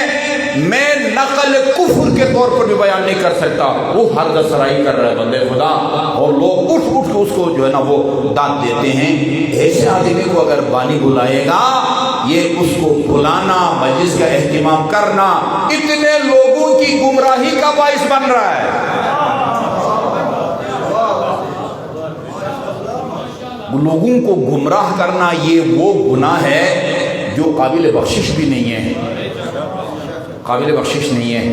میں نقل کفر کے طور پر بھی بیان نہیں کر سکتا، وہ حرکت سرائی کر رہا ہے بندے خدا، اور لوگ اٹھ اٹھ کے اس کو جو ہے نا وہ داد دیتے ہیں۔ ایسے آدمی کو اگر بانی بلائے گا، یہ اس کو بلانا، مجلس کا اہتمام کرنا اتنے لوگوں کی گمراہی کا باعث بن رہا ہے۔ لوگوں کو گمراہ کرنا یہ وہ گناہ ہے جو قابل بخشش بھی نہیں ہے، قابل بخشش نہیں ہے۔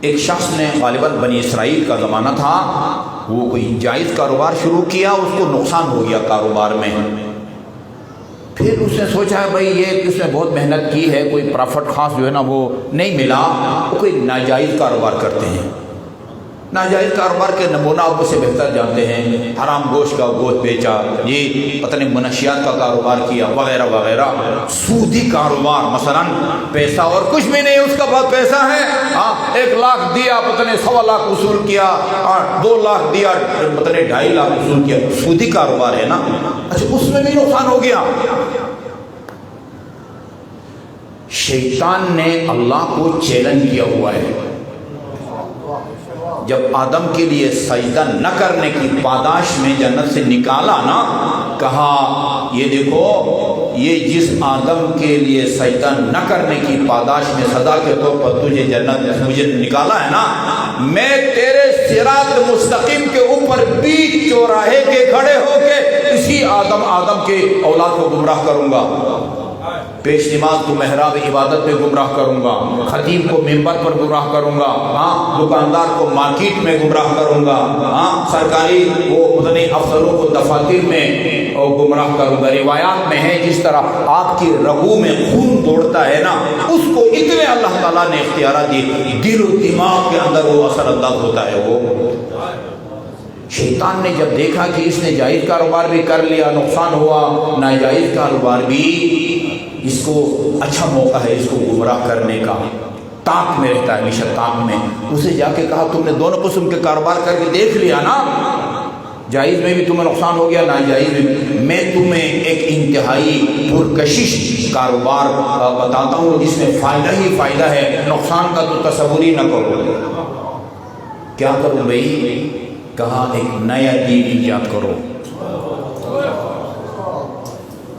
ایک شخص نے غالباً بنی اسرائیل کا زمانہ تھا، وہ کوئی جائز کاروبار شروع کیا، اس کو نقصان ہو گیا کاروبار میں۔ پھر اس نے سوچا ہے بھائی یہ اس نے بہت محنت کی ہے، کوئی پرافٹ خاص جو ہے نا وہ نہیں ملا، وہ کوئی ناجائز کاروبار کرتے ہیں۔ ناجائز کاروبار کے نمونہ آپ سے بہتر جانتے ہیں، حرام گوشت کا گوشت بیچا، یہ پتہ نہیں منشیات کا کاروبار کیا وغیرہ وغیرہ، سودی کاروبار، مثلا پیسہ اور کچھ بھی نہیں، اس کا بہت پیسہ ہے، 1 لاکھ دیا پتہ نہیں 1.25 لاکھ وصول کیا، 2 لاکھ دیا پتہ نہیں 2.5 لاکھ وصول کیا، سودی کاروبار ہے نا۔ اچھا اس میں بھی نقصان ہو گیا۔ شیطان نے اللہ کو چیلنج کیا ہوا ہے، جب آدم کے لیے سجدہ نہ کرنے کی پاداش میں جنت سے نکالا نا، کہا یہ دیکھو یہ جس آدم کے لیے سجدہ نہ کرنے کی پاداش میں سزا کے طور پر تجھے جنت میں مجھے نکالا ہے نا، میں تیرے صراط مستقیم کے اوپر بیچ چوراہے کے کھڑے ہو کے اسی آدم کے اولاد کو گمراہ کروں گا، پیش نماز کو محراب عبادت میں گمراہ کروں گا، خطیب کو ممبر پر گمراہ کروں گا، دکاندار کو مارکیٹ میں گمراہ کروں گا، سرکاری وہ اتنے افسروں کو دفاتر میں گمراہ کروں گا۔ روایات میں ہے جس طرح آپ کی رگوں میں خون دوڑتا ہے نا، اس کو اتنے اللہ تعالیٰ نے اختیارات دی، دل و دماغ کے اندر وہ اثر انداز ہوتا ہے۔ وہ شیطان نے جب دیکھا کہ اس نے جائز کاروبار بھی کر لیا، نقصان ہوا، ناجائز کاروبار بھی، اس کو اچھا موقع ہے اس کو گمراہ کرنے کا، طاق میں رہتا ہے ہمیشہ، طاق میں۔ اسے جا کے کہا تم نے دونوں قسم کے کاروبار کر کے دیکھ لیا نا، جائز میں بھی تمہیں نقصان ہو گیا، ناجائز میں تمہیں ایک انتہائی پرکشش کاروبار بتاتا ہوں جس میں فائدہ ہی فائدہ ہے، نقصان کا تو تصور ہی نہ کرو۔ کیا کروں بھائی؟ کہا ایک نیا دین ایجاد کرو،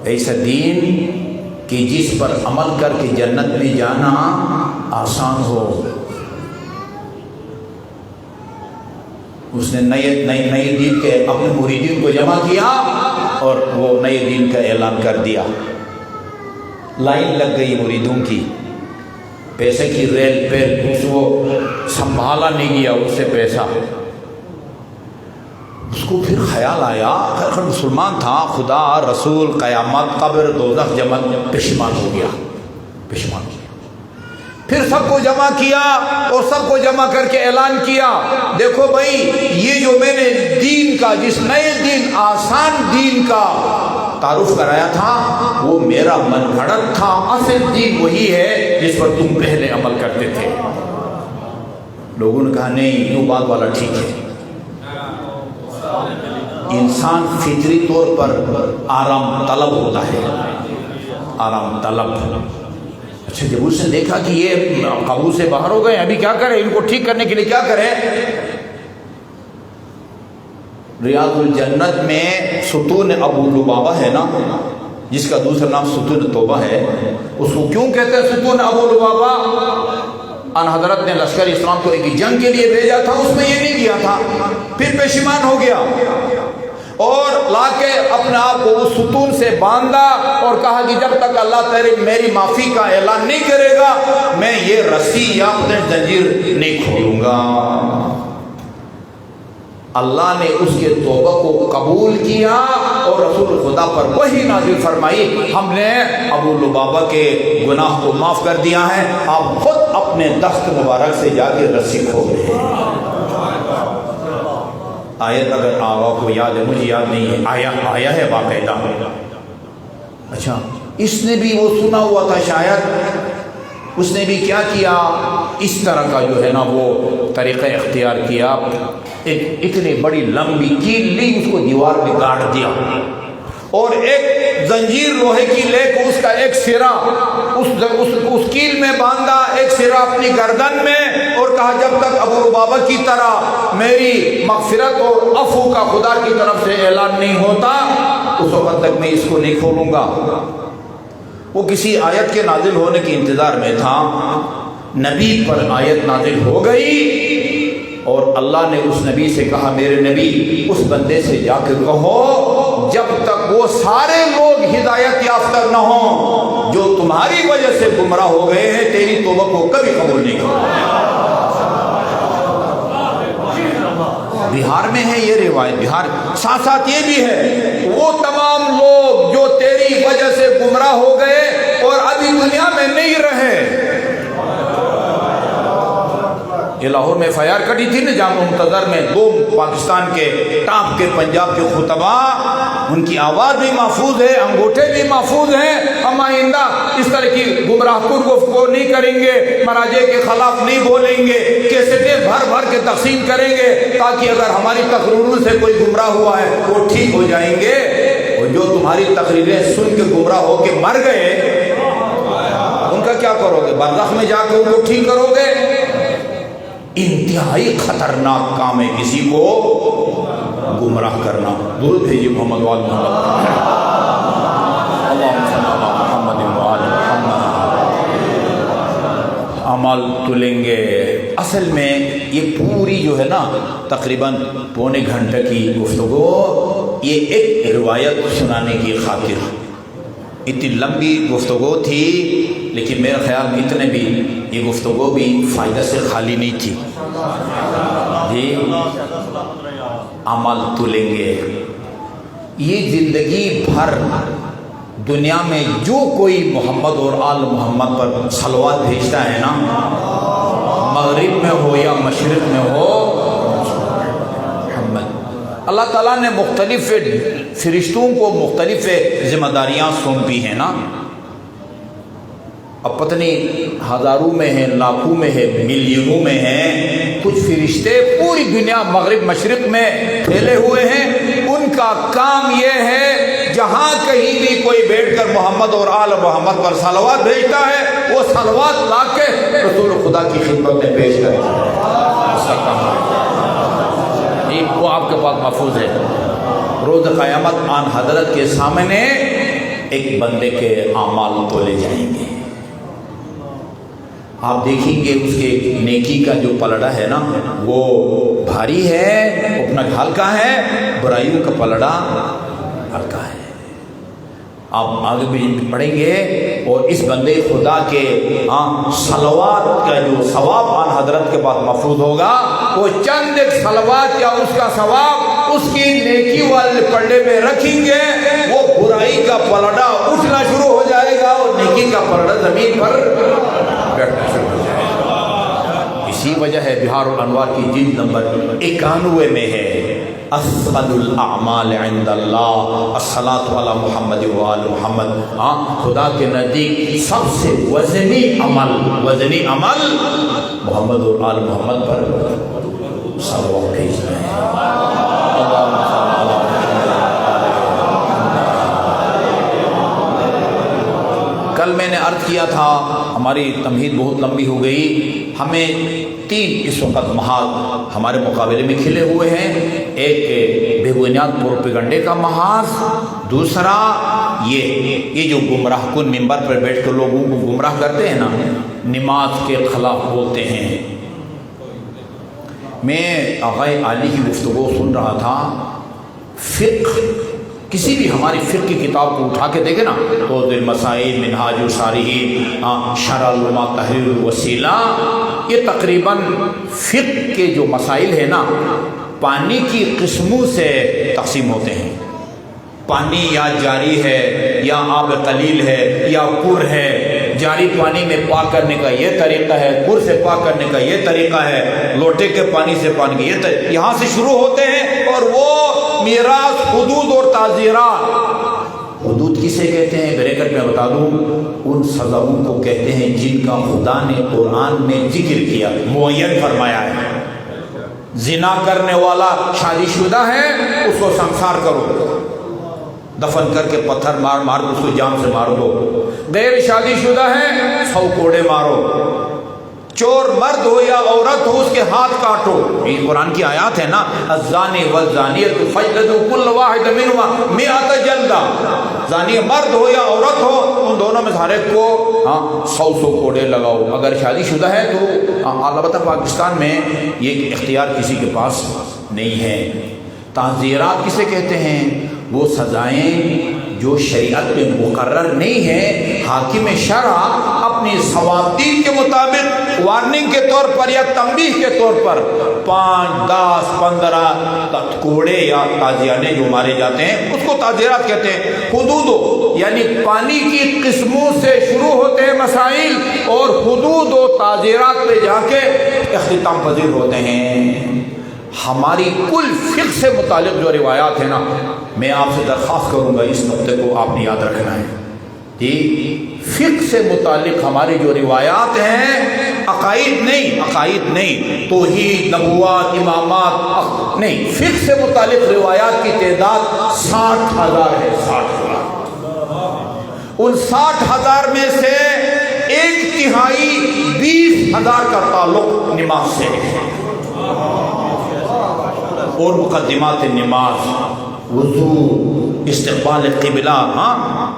ایسا دین کہ جس پر عمل کر کے جنت میں جانا آسان ہو۔ اس نے نئے دین کے اپنے مریدین کو جمع کیا اور وہ نئے دین کا اعلان کر دیا۔ لائن لگ گئی مریدوں کی، پیسے کی ریل پہ اس کو سنبھالا نہیں گیا اس سے پیسہ۔ اس کو پھر خیال آیا، خیر مسلمان تھا، خدا رسول قیامت قبر دوزخ جمع، پشیمان ہو گیا، پشیمان ہو گیا۔ پھر سب کو جمع کیا اور سب کو جمع کر کے اعلان کیا، دیکھو بھائی یہ جو میں نے دین کا، جس نئے دین آسان دین کا تعارف کرایا تھا وہ میرا من گھڑت تھا، اصل دین وہی ہے جس پر تم پہلے عمل کرتے تھے۔ لوگوں نے کہا نہیں یوں بات والا ٹھیک ہے۔ انسان فطری طور پر آرام طلب ہوتا ہے، آرام طلب۔ اچھا جب اس نے دیکھا کہ یہ قابو سے باہر ہو گئے، ابھی کیا کرے، ان کو ٹھیک کرنے کے لیے کیا کرے؟ ریاض الجنت میں ستون ابو لبابہ ہے نا، جس کا دوسرا نام ستون توبہ ہے، اس کو کیوں کہتے ہیں ستون ابو لبابہ؟ ان حضرت نے لشکر اسلام کو ایک جنگ کے لیے بھیجا تھا، اس میں یہ نہیں کیا تھا، پھر پشیمان ہو گیا اور لا کے اپنے آپ کو اس ستون سے باندھا اور کہا کہ جب تک اللہ میری معافی کا اعلان نہیں کرے گا میں یہ رسی یا اپنے زنجیر نہیں کھولوں گا۔ اللہ نے اس کے توبہ کو قبول کیا اور رسول خدا پر وحی نازل فرمائی، ہم نے ابو لبابہ کے گناہ کو معاف کر دیا ہے، آپ خود اپنے دست مبارک سے جا کے رسی کھولیں۔ آیت اگر آپ کو یاد ہے، مجھے یاد نہیں ہے، آیا ہے باقاعدہ۔ اچھا اس نے بھی وہ سنا ہوا تھا شاید، اس نے بھی کیا کیا، اس طرح کا جو ہے نا وہ طریقہ اختیار کیا، ایک اتنی بڑی لمبی کیل لی، اس کو دیوار میں گاڑ دیا، اور ایک زنجیر لوہے کی لے کو اس کا ایک سرا اس کیل میں باندھا، ایک سرا اپنی گردن میں، اور کہا جب تک ابو لبابہ کی طرح میری مغفرت اور عفو کا خدا کی طرف سے اعلان نہیں ہوتا اس وقت تک میں اس کو نہیں کھولوں گا۔ وہ کسی آیت کے نازل ہونے کے انتظار میں تھا، نبی پر آیت نازل ہو گئی، اور اللہ نے اس نبی سے کہا میرے نبی اس بندے سے جا کے کہو جب تک وہ سارے لوگ ہدایت یافتہ نہ ہوں جو تمہاری وجہ سے گمراہ ہو گئے ہیں، تیری توبہ کو کبھی قبول نہیں کرو۔ بہار میں ہے یہ روایت، بہار ساتھ ساتھ یہ بھی ہے وہ تمام لوگ جو تیری وجہ سے گمراہ ہو گئے اور ابھی دنیا میں نہیں رہے۔ یہ لاہور میں فیار کٹی تھی نا جامع منتظر میں، دو پاکستان کے ٹاپ کے پنجاب کے خطبہ، ان کی آواز بھی محفوظ ہے، انگوٹھے بھی محفوظ ہیں، ہم آئندہ اس طرح کی گمراہ کن گفتگو نہیں کریں گے، مراجع کے خلاف نہیں بولیں گے، کیسٹیں بھر بھر کے تقسیم کریں گے تاکہ اگر ہماری تقریروں سے کوئی گمراہ ہوا ہے وہ ٹھیک ہو جائیں گے، اور جو تمہاری تقریریں سن کے گمراہ ہو کے مر گئے ان کا کیا کرو گے؟ برزخ میں جا کے ان کو ٹھیک کرو گے؟ انتہائی خطرناک کام ہے کسی کو گمراہ کرنا۔ درود بھیجیے محمد وآل محمد، اللہم صلی علی محمد وآل محمد۔ عمل تلیں گے، اصل میں یہ پوری جو ہے نا تقریباً پونے گھنٹے کی گفتگو، یہ ایک روایت سنانے کی خاطر اتنی لمبی گفتگو تھی، لیکن میرے خیال میں اتنے بھی یہ گفتگو بھی فائدہ سے خالی نہیں تھی جی۔ عمل تلیں گے، یہ زندگی بھر دنیا میں جو کوئی محمد اور آل محمد پر صلوات بھیجتا ہے نا، مغرب میں ہو یا مشرق میں ہو، اللہ تعالیٰ نے مختلف فرشتوں کو مختلف ذمہ داریاں سونپی ہیں نا، اب پتہ نہیں ہزاروں میں ہیں، لاکھوں میں ہے، ملینوں میں ہیں، کچھ فرشتے پوری دنیا مغرب مشرق میں پھیلے ہوئے ہیں، ان کا کام یہ ہے جہاں کہیں بھی کوئی بیٹھ کر محمد اور آل محمد پر صلوات بھیجتا ہے وہ صلوات لا کے رسول خدا کی خدمت میں پیش کرے، اس کا کام ہے، وہ آپ کے پاس محفوظ ہے۔ روز قیامت آن حضرت کے سامنے ایک بندے کے اعمال تولے جائیں گے، آپ دیکھیں گے اس کے نیکی کا جو پلڑا ہے نا وہ بھاری ہے، اپنا ہلکا ہے، برائیوں کا پلڑا ہلکا ہے۔ آپ آگے بھی پڑھیں گے اور اس بندے خدا کے صلوات کا جو ثواب آن حضرت کے پاس محفوظ ہوگا، وہ چند ایک صلوات یا اس کا ثواب اس کی نیکی والے پلڑے میں رکھیں گے، وہ برائی کا پلڑا اٹھنا شروع ہو جائے گا اور نیکی کا پلڑا زمین پر بیٹھنا شروع ہو جائے گا۔ اسی وجہ ہے بہار الانوار کی جلد نمبر 91 میں ہے اسقل الاعمال عند اللہ الصلاۃ علی محمد وآل محمد، خدا کے نزدیک سب سے وزنی عمل محمد اور آل محمد پر صلوات بھیجنا ہے۔ کل میں نے عرض کیا تھا ہماری تمہید بہت لمبی ہو گئی، ہمیں 3 اس وقت محاذ ہمارے مقابلے میں کھلے ہوئے ہیں، ایک بے بنیاد پروپیگنڈے کا محاذ، دوسرا یہ جو گمراہ کن ممبر پر بیٹھ کر لوگوں کو گمراہ کرتے ہیں نا، نماز کے خلاف بولتے ہیں۔ میں آغائے عالی کی گفتگو سن رہا تھا، فقہ کسی بھی ہماری فقہ کی کتاب کو اٹھا کے دیکھیں نا، توضیح المسائل، منہاج الصالحین، شرح العلوم، تحریر الوسیلہ، یہ تقریباً فقہ کے جو مسائل ہیں نا پانی کی قسموں سے تقسیم ہوتے ہیں۔ پانی یا جاری ہے یا آب قلیل ہے یا پر ہے، جاری پانی میں پاک کرنے کا یہ طریقہ ہے، پر سے پاک کرنے کا یہ طریقہ ہے، لوٹے کے پانی سے پانی کا یہ طریقہ، یہاں سے شروع ہوتے ہیں، اور وہ میراث، حدود اور تعزیرات حدود کسے کہتے ہیں؟ بریکٹ میں بتا دوں، ان سزاؤں کو کہتے ہیں جن کا خدا نے قرآن میں ذکر کیا، معین فرمایا ہے۔ زنا کرنے والا شادی شدہ ہے، اس کو سنسار کرو، دفن کر کے پتھر مار مار اس کو جام سے مار دو۔ غیر شادی شدہ ہے، 100 کوڑے مارو۔ چور مرد ہو یا عورت ہو، اس کے ہاتھ کاٹو۔ یہ قرآن کی آیات ہے نا، الزانی والزانیۃ فاجلدوا کل واحد منہما 100 جلدہ۔ زانی مرد ہو یا عورت ہو، ان دونوں میں ہر ایک کو 100 کوڑے لگاؤ۔ اگر شادی شدہ ہے تو البتہ پاکستان میں یہ اختیار کسی کے پاس نہیں ہے۔ تعزیرات کسے کہتے ہیں؟ وہ سزائیں جو شریعت میں مقرر نہیں ہیں، حاکم شرع اپنی ثوابدید کے مطابق وارننگ کے طور پر یا تنبیہ کے طور پر 5، 10، 15 کوڑے یا تعزیرانے جو مارے جاتے ہیں، اس کو تعزیرات کہتے ہیں۔ حدود یعنی پانی کی قسموں سے شروع ہوتے ہیں مسائل، اور حدود و تعزیرات پہ جا کے اختتام پذیر ہوتے ہیں۔ ہماری کل فقہ سے متعلق جو روایات ہیں نا، میں آپ سے درخواست کروں گا اس نقطے کو آپ نے یاد رکھنا ہے کہ فقہ سے متعلق ہماری جو روایات ہیں، عقائد نہیں، توحید، نبوات، امامات نہیں، فقہ سے متعلق روایات کی تعداد 60,000 ہے۔ 60,000۔ ان 60,000 میں سے 1/3 20,000 کا تعلق نماز سے ہے، اور مقدمات نماز، وضو، استقبال قبلہ،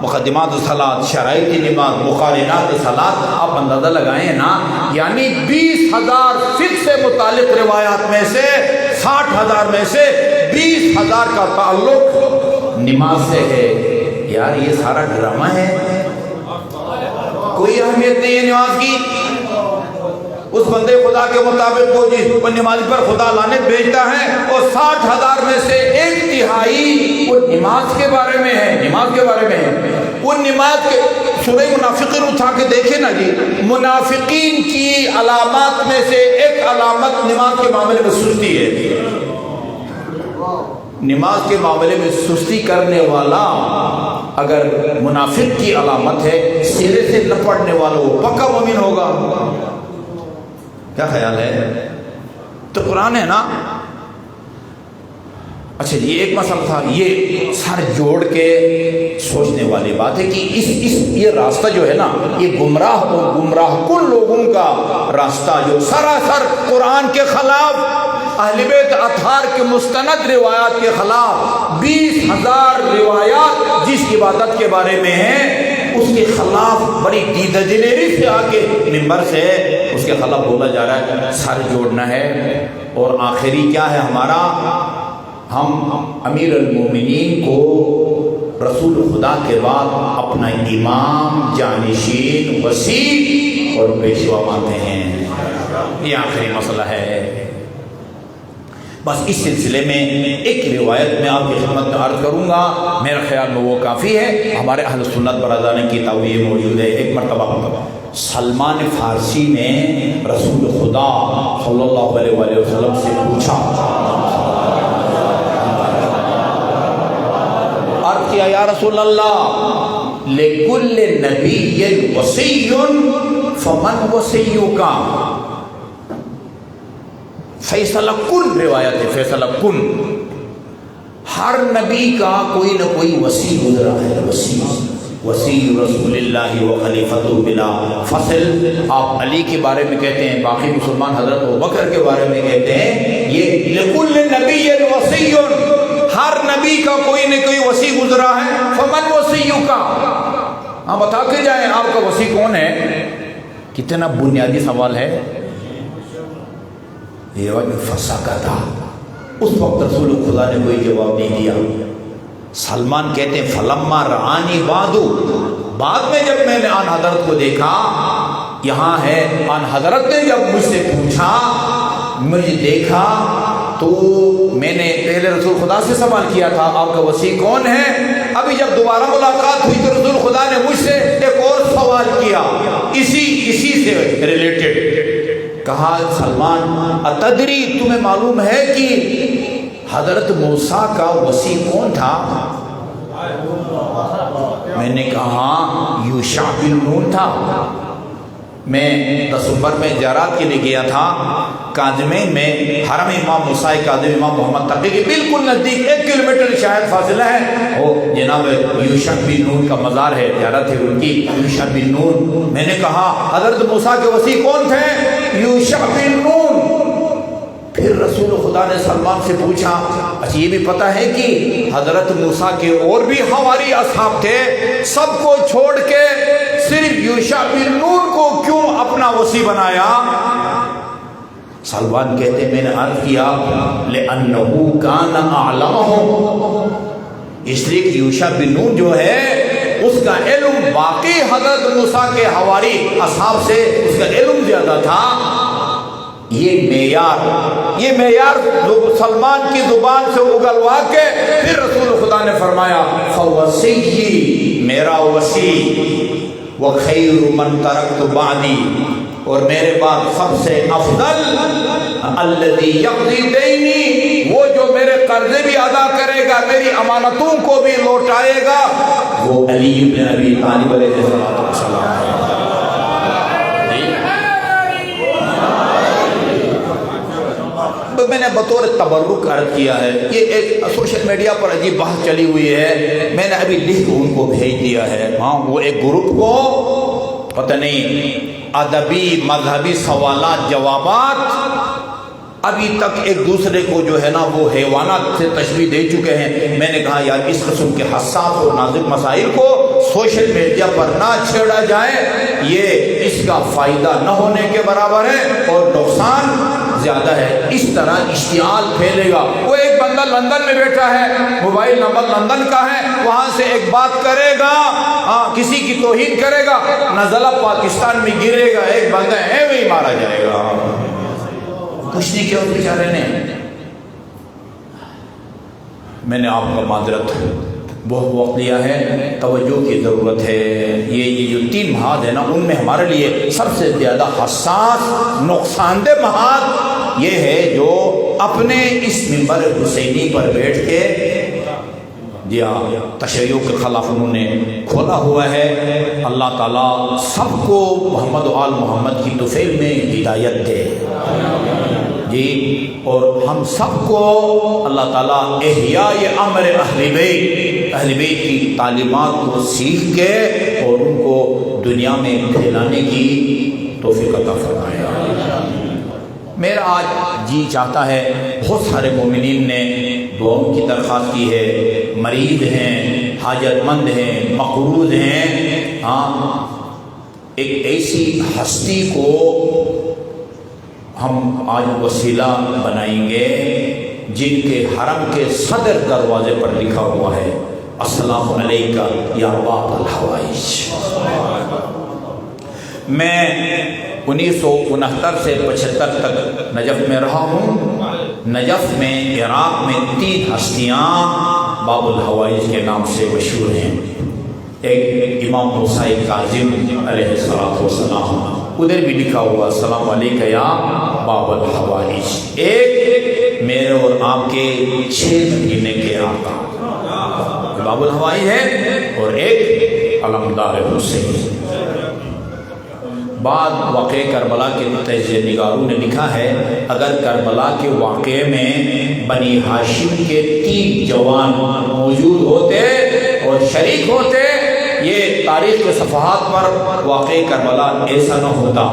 مقدمات صلاۃ، شرائط نماز، مقارنات صلاۃ، آپ اندازہ لگائیں نا، یعنی 20,000 فقہ سے متعلق روایات میں سے 60,000 میں سے 20,000 کا تعلق نماز سے ہے۔ یار یہ سارا ڈرامہ ہے، کوئی اہمیت نہیں ہے نماز کی۔ اس بندے خدا کے مطابق وہ جس نماز پر خدا لعنت بھیجتا ہے، اور 60,000 میں سے 1/3 وہ نماز کے بارے میں ہے، وہ نماز کے سورہ منافقین اٹھا کے دیکھیں نا جی، منافقین کی علامات میں سے ایک علامت نماز کے معاملے میں سستی ہے۔ نماز کے معاملے میں سستی کرنے والا اگر منافق کی علامت ہے، سرے سے نہ پڑھنے والا وہ پکا مومن ہوگا۔ کیا خیال ہے؟ تو قرآن ہے نا۔ اچھا یہ ایک مسئلہ تھا، یہ سر جوڑ کے سوچنے والی بات ہے کہ یہ راستہ جو ہے نا، یہ گمراہ اور گمراہ کن لوگوں کا راستہ جو سراسر قرآن کے خلاف، اہل بیت اطہار کے مستند روایات کے خلاف، 20,000 روایات جس عبادت کے بارے میں ہیں اس کے خلاف بڑی دیدہ دلیری سے آگے ممبر سے اس کے خلاف بولا جا رہا ہے۔ سر جوڑنا ہے، اور آخری کیا ہے ہمارا؟ ہم امیر المومنین کو رسول خدا کے بعد اپنا امام، جانشین، وسیع اور پیشوا مانتے ہیں۔ یہ آخری مسئلہ ہے۔ بس اس سلسلے میں ایک روایت میں آپ کی خدمت میں عرض کروں گا، میرا خیال میں وہ کافی ہے۔ ہمارے اہل سنت برادران کی کتاب یہ موجود ہے۔ ایک مرتبہ سلمان فارسی نے رسول خدا صلی اللہ علیہ وآلہ وسلم سے پوچھا، عرض کیا یا رسول اللہ، لکل نبی وصی فمن وصیک؟ فیصلہ کن روایت ہے، فیصلہ کن، ہر نبی کا کوئی نہ کوئی وصی گزرا ہے، وصی رسول اللہ و خلیفۃ بلا فصل۔ آپ علی کے بارے میں کہتے ہیں، باقی مسلمان حضرت ابوبکر کے بارے میں کہتے ہیں، یہ لکل نبی وصی، ہر نبی کا کوئی نہ کوئی وصی گزرا ہے۔ فمن وصیک؟ آپ بتا کے جائیں آپ کا وصی کون ہے؟ کتنا بنیادی سوال ہے۔ یہ فسکتا، اس وقت رسول خدا نے کوئی جواب نہیں دیا۔ سلمان کہتے ہیں فلما رعانی بعدو، بعد میں جب میں نے آن حضرت کو دیکھا، یہاں ہے آن حضرت نے جب مجھ سے پوچھا، مجھے دیکھا، تو میں نے پہلے رسول خدا سے سوال کیا تھا آپ کا وصی کون ہے؟ ابھی جب دوبارہ ملاقات ہوئی تو رسول خدا نے مجھ سے ایک اور سوال کیا اسی سے ریلیٹڈ۔ کہا سلمان اتدری، تمہیں معلوم ہے کہ حضرت موسیٰ کا وصی کون تھا؟ میں نے کہا ہاں یوشع بن نون تھا. میں دسمبر میں زیارات کے لیے گیا تھا کاظمین میں. حرم امام موسیٰ کاظم امام محمد تقی کے بالکل نزدیک 1 کلومیٹر شاید فاصلہ ہے. وہ جناب یوشع بن نون کا مزار ہے, زیارت ہے ان کی. یوشع بن نون, میں نے کہا حضرت موسیٰ کے وصی کون تھے؟ یوشع بن نون. پھر رسول خدا نے سلمان سے پوچھا اچھا یہ بھی پتہ ہے کہ حضرت موسیٰ کے اور بھی حواری اصحاب تھے, سب کو چھوڑ کے صرف یوشع بن نون کو کیوں اپنا وصی بنایا؟ سلمان کہتے میں نے عرض کیا لِأَنَّهُ كَانَ أَعْلَمَهُمْ, اس لیے کہ یوشع بن نون جو ہے اس کا علم باقی حضرت موسیٰ کے حواری اصحاب سے اس کا علم زیادہ تھا. یہ معیار سلمان کی زبان سے اگلوا کے پھر رسول خدا نے فرمایا فوصی, میرا وصی, وخیر من ترکت بعدی, اور میرے بعد سب سے افضل الذی یقضی دینی, وہ جو میرے قرضے بھی ادا کرے گا, میری امانتوں کو بھی لوٹائے گا, وہ علی بن ابی طالب علیہ السلام ہے. میں نے بطور تبرک عرض کیا ہے. یہ ایک سوشل میڈیا پر عجیب بحث چلی ہوئی ہے, میں نے ابھی لکھ ان کو بھیج دیا ہے. ہاں وہ ایک گروپ کو پتہ نہیں ادبی مذہبی سوالات جوابات ابھی تک ایک دوسرے کو جو ہے نا وہ حیوانات سے تشبیہ دے چکے ہیں. میں نے کہا یار اس قسم کے حساس اور نازک مسائل کو سوشل میڈیا پر نہ چھیڑا جائے, یہ اس کا فائدہ نہ ہونے کے برابر ہے اور نقصان زیادہ ہے. اس طرح اشتعال پھیلے گا. وہ ایک بندہ لندن میں بیٹھا ہے, موبائل نمبر لندن کا ہے, وہاں سے ایک بات کرے گا, کسی کی توہین کرے گا, نزلہ پاکستان میں گرے گا, ایک بندہ ہے وہی مارا جائے گا. کچھ نہیں کیا اس بیچارے نے. میں نے آپ کا معذرت بہت وقت لیا ہے, توجہ کی ضرورت ہے. یہ جو 3 محاذ ہے نا ان میں ہمارے لیے سب سے زیادہ حساس نقصان دہ محاذ یہ ہے جو اپنے اس منبر حسینی پر بیٹھ کے تشیع کے خلاف انہوں نے کھولا ہوا ہے. اللہ تعالیٰ سب کو محمد و آل محمد کی طفیل میں ہدایت دے جی, اور ہم سب کو اللہ تعالیٰ احیاء امر اہل بیت کی تعلیمات کو سیکھ کے اور ان کو دنیا میں پھیلانے کی توفیق عطا فرمائے. میرا آج جی چاہتا ہے, بہت سارے مومنین نے دعاؤں کی درخواست کی ہے, مریض ہیں, حاجت مند ہیں, مقروض ہیں. ہاں ایک ایسی ہستی کو ہم آج وسیلہ بنائیں گے جن کے حرم کے صدر دروازے پر لکھا ہوا ہے السلام علیکہ یا باب الحوائج. میں 1969 سے 75 تک نجف میں رہا ہوں. نجف میں عراق میں 3 ہستیاں باب الحوائج کے نام سے مشہور ہیں. ایک امام موسیٰ کاظم علیہ السلام, ادھر بھی لکھا ہوا السلام علیکہ یا باب الحوائج. ایک میرے اور آپ کے 6 مہینے کے آقا باب الحوائج ہے, اور ایک علمدار حسین. بعد واقعے کربلا کے تجزیہ نگاروں نے لکھا ہے اگر کربلا کے واقعے میں بنی ہاشم کے 3 جوان موجود ہوتے اور شریک ہوتے, یہ تاریخ کے صفحات پر واقعہ کربلا ایسا نہ ہوتا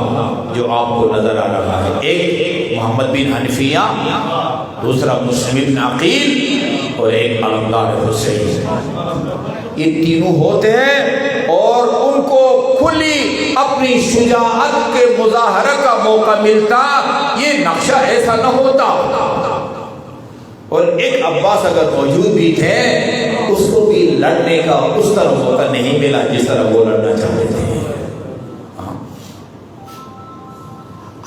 جو آپ کو نظر آ رہا ہے. ایک محمد بن حنفیہ, دوسرا مسلم بن عقیل اور ایک علمدار حسین. یہ تینوں ہوتے ہیں اور ان کو کھلی اپنی شجاعت کے مظاہرہ کا موقع ملتا, یہ نقشہ ایسا نہ ہوتا. اور ایک عباس اگر موجود بھی تھے اس کو بھی لڑنے کا اس طرح موقع نہیں ملا جس طرح وہ لڑنا چاہتے تھے.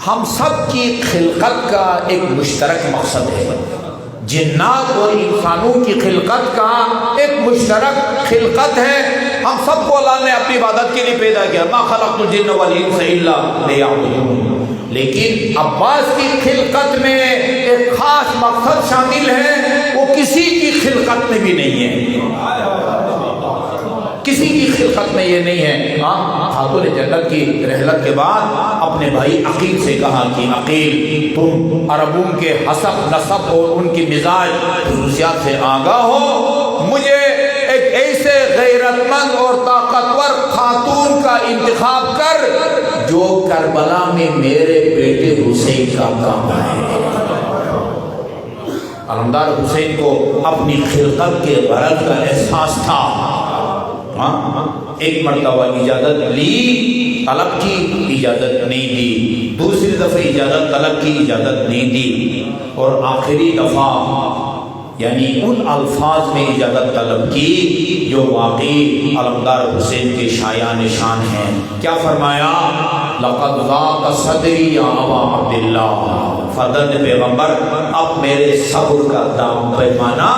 ہم سب کی خلقت کا ایک مشترک مقصد ہے. جنات اور انسانوں کی خلقت کا ایک مشترک خلقت ہے. ہم سب کو اللہ نے اپنی عبادت کے لیے پیدا کیا, ما خلقت الجن والانس الا لیعبدون. لیکن عباس کی خلقت میں ایک خاص مقصد شامل ہے, وہ کسی کی خلقت میں بھی نہیں ہے. کسی کی خلقت میں یہ نہیں ہے. خاتون جنت کی رحلت کے بعد اپنے بھائی عقیل سے کہا کہ عقیل تم عربوں کے حسب نسب اور ان کی مزاج خصوصیات سے آگاہ ہو، مجھے ایک ایسے غیرت مند اور طاقتور خاتون کا انتخاب کر جو کربلا میں میرے بیٹے حسین کا کام آئے. علمدار حسین کو اپنی خلقت کے غرض کا احساس تھا. ایک مرتبہ اجازت لی، طلب کی، اجازت نہیں دی. دوسری دفعہ اجازت طلب کی، اجازت نہیں دی. اور آخری دفعہ یعنی ان الفاظ میں اجازت طلب کی جو واقعی علمدار حسین کے شایان شان ہیں. کیا فرمایا؟ لقد ضاق صدری یا ابا عبداللہ. فرزند پیغمبر اب میرے صبر کا دام پیمانہ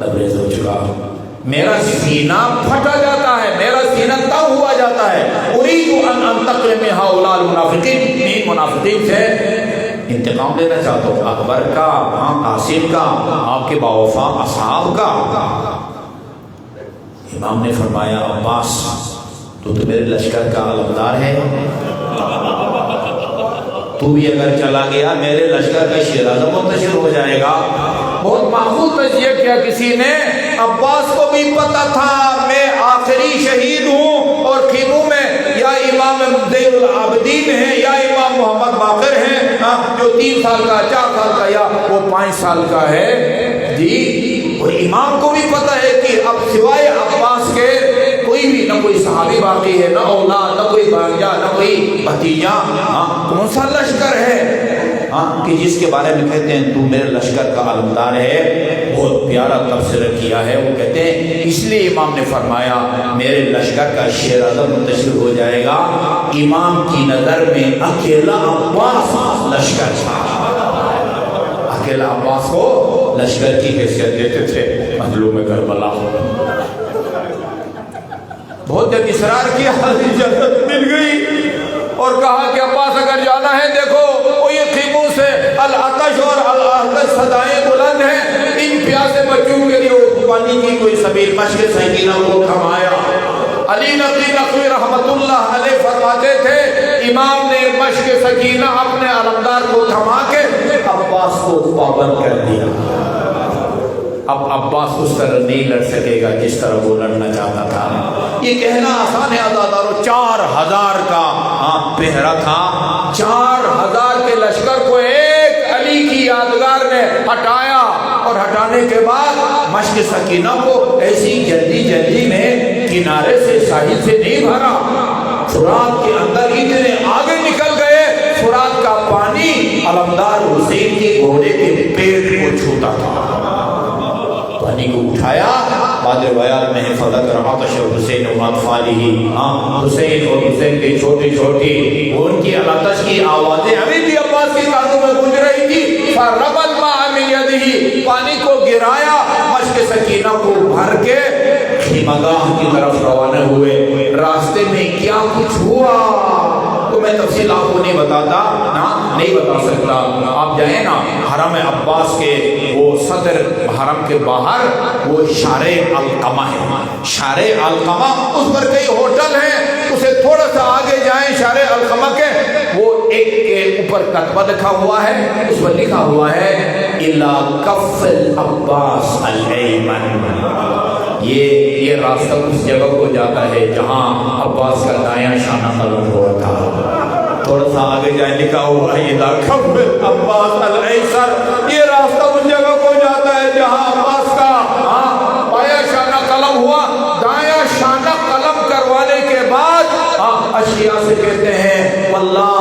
تبریز ہو چکا، میرا سینہ پھٹا جاتا ہے، میرا سینہ تنگ ہوا جاتا ہے. اريد ان انتقم من هؤلاء المنافقین، ان منافقین سے انتقام لینا چاہتا ہوں، اکبر کا، قاسم کا، آپ کے باوفا اصحاب کا. امام نے فرمایا عباس تو میرے لشکر کا علمدار ہے، تو بھی اگر چلا گیا میرے لشکر کا شیر اعظم منتشر ہو جائے گا. بہت معقول تجزیہ کیا کسی نے. عباس کو بھی پتا تھا میں آخری شہید ہوں اور خیموں میں یا امام زین العابدین ہیں یا امام محمد باقر ہیں جو 3 سال کا، 4 سال کا یا وہ 5 سال کا ہے جی. اور امام کو بھی پتا ہے کہ اب سوائے عباس کے کوئی بھی نہ کوئی صحابی باقی ہے، نہ اولاد، نہ کوئی بھانجا، نہ کوئی بھتیجا. کون سا لشکر ہے کہ جس کے بارے میں کہتے ہیں تو میرے لشکر کا علمدار ہے. بہت پیارا تبصرہ کیا ہے. وہ کہتے ہیں اس لیے امام نے فرمایا میرے لشکر کا شیر اعظم منتشر ہو جائے گا. امام کی نظر میں اکیلا عباس لشکر تھا، اکیلا عباس کو لشکر کی حیثیت دیتے تھے. مظلوم کربلا بہت جب اصرار کیا، اجازت مل گئی اور کہا کہ عباس اگر جانا ہے دیکھو وہ یہ خیموں سے العطش اور العطش صدائیں بلند ہیں، ان پیاسے بچوں کے لیے پانی کی کوئی سبیل. مشق سکینہ کو تھمایا. علی نقوی رحمت اللہ علیہ فرماتے تھے امام نے مشق سکینہ اپنے علمدار کو تھما کے عباس کو پابند کر دیا. اب عباس اس طرح نہیں لڑ سکے گا جس طرح وہ لڑنا چاہتا تھا. یہ کہنا آسان ہے عزادارو، 4000 کا پہرا تھا، 4000 کے لشکر کو ایک علی کی یادگار نے ہٹایا. اور ہٹانے کے بعد مشق سکینہ کو ایسی جلدی جلدی میں کنارے سے ساحل سے نہیں بھرا، فرات کے اندر اتنے آگے نکل گئے. فرات کا پانی علمدار حسین کے گھوڑے کے پیٹ کو چھوتا تھا. پانی کو اٹھایا. بعد روایات میں فضل عطش حسین و اطفالہ، حسین اور حسین کے چھوٹی چھوٹی ان کی عطش کی آوازیں ابھی بھی عباس کی کانوں میں گونج رہی تھی. فرب الماء من یدہ، پانی کو گرایا. مشق سکینہ کو بھر کے خیمگاہ کی طرف روانہ ہوئے. راستے میں کیا کچھ ہوا تو میں تفصیل آپ کو نہیں بتاتا، نہیں بتا سکتا. آپ جائیں نا حرم عباس کے وہ صدر حرم کے باہر وہ شارع القمہ ہے. شارع القمہ اس پر کئی ہوٹل ہیں، اسے تھوڑا سا آگے جائیں شارع القمہ کے وہ ایک کے اوپر کتبہ لکھا ہوا ہے، اس پر لکھا ہوا ہے الی کف العباس الایمن. یہ راستہ اس جگہ کو جاتا ہے جہاں عباس کا دایاں شانہ قلم ہوا تھا. تھوڑا سا آگے جائیں لکھا ہوا ہے الی کف عباس الایسر. یہ راستہ اس جگہ کو جاتا ہے جہاں عباس کا بایاں شانہ قلم ہوا. دایاں شانہ قلم کروانے کے بعد اشیاء سے کہتے ہیں واللہ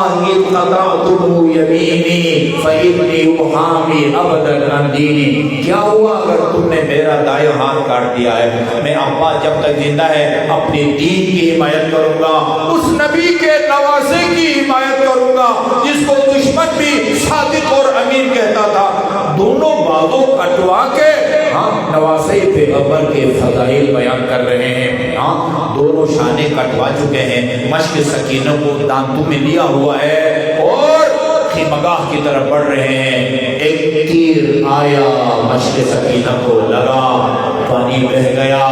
قطعتم یمینی فإنی احامی ابدا عن دینی. کیا ہوا اگر تم نے میرا دایاں ہاتھ کاٹ دیا ہے، میں عباس جب تک زندہ ہے اپنی دین کی حمایت کروں گا، اس نبی کے نواسے کی حمایت کروں گا جس کو دشمن بھی صادق اور امین کہتا تھا. دونوں بازوں کٹوا کے نواسے پیغمبر کے فضائل بیان کر رہے ہیں. دونوں شانے کٹوا چکے ہیں، مشق سکینہ کو دانتوں میں لیا ہوا ہے اور خیمگاہ کی طرف بڑھ رہے ہیں. ایک تیر آیا مشق سکینہ کو لگا، پانی بہ گیا.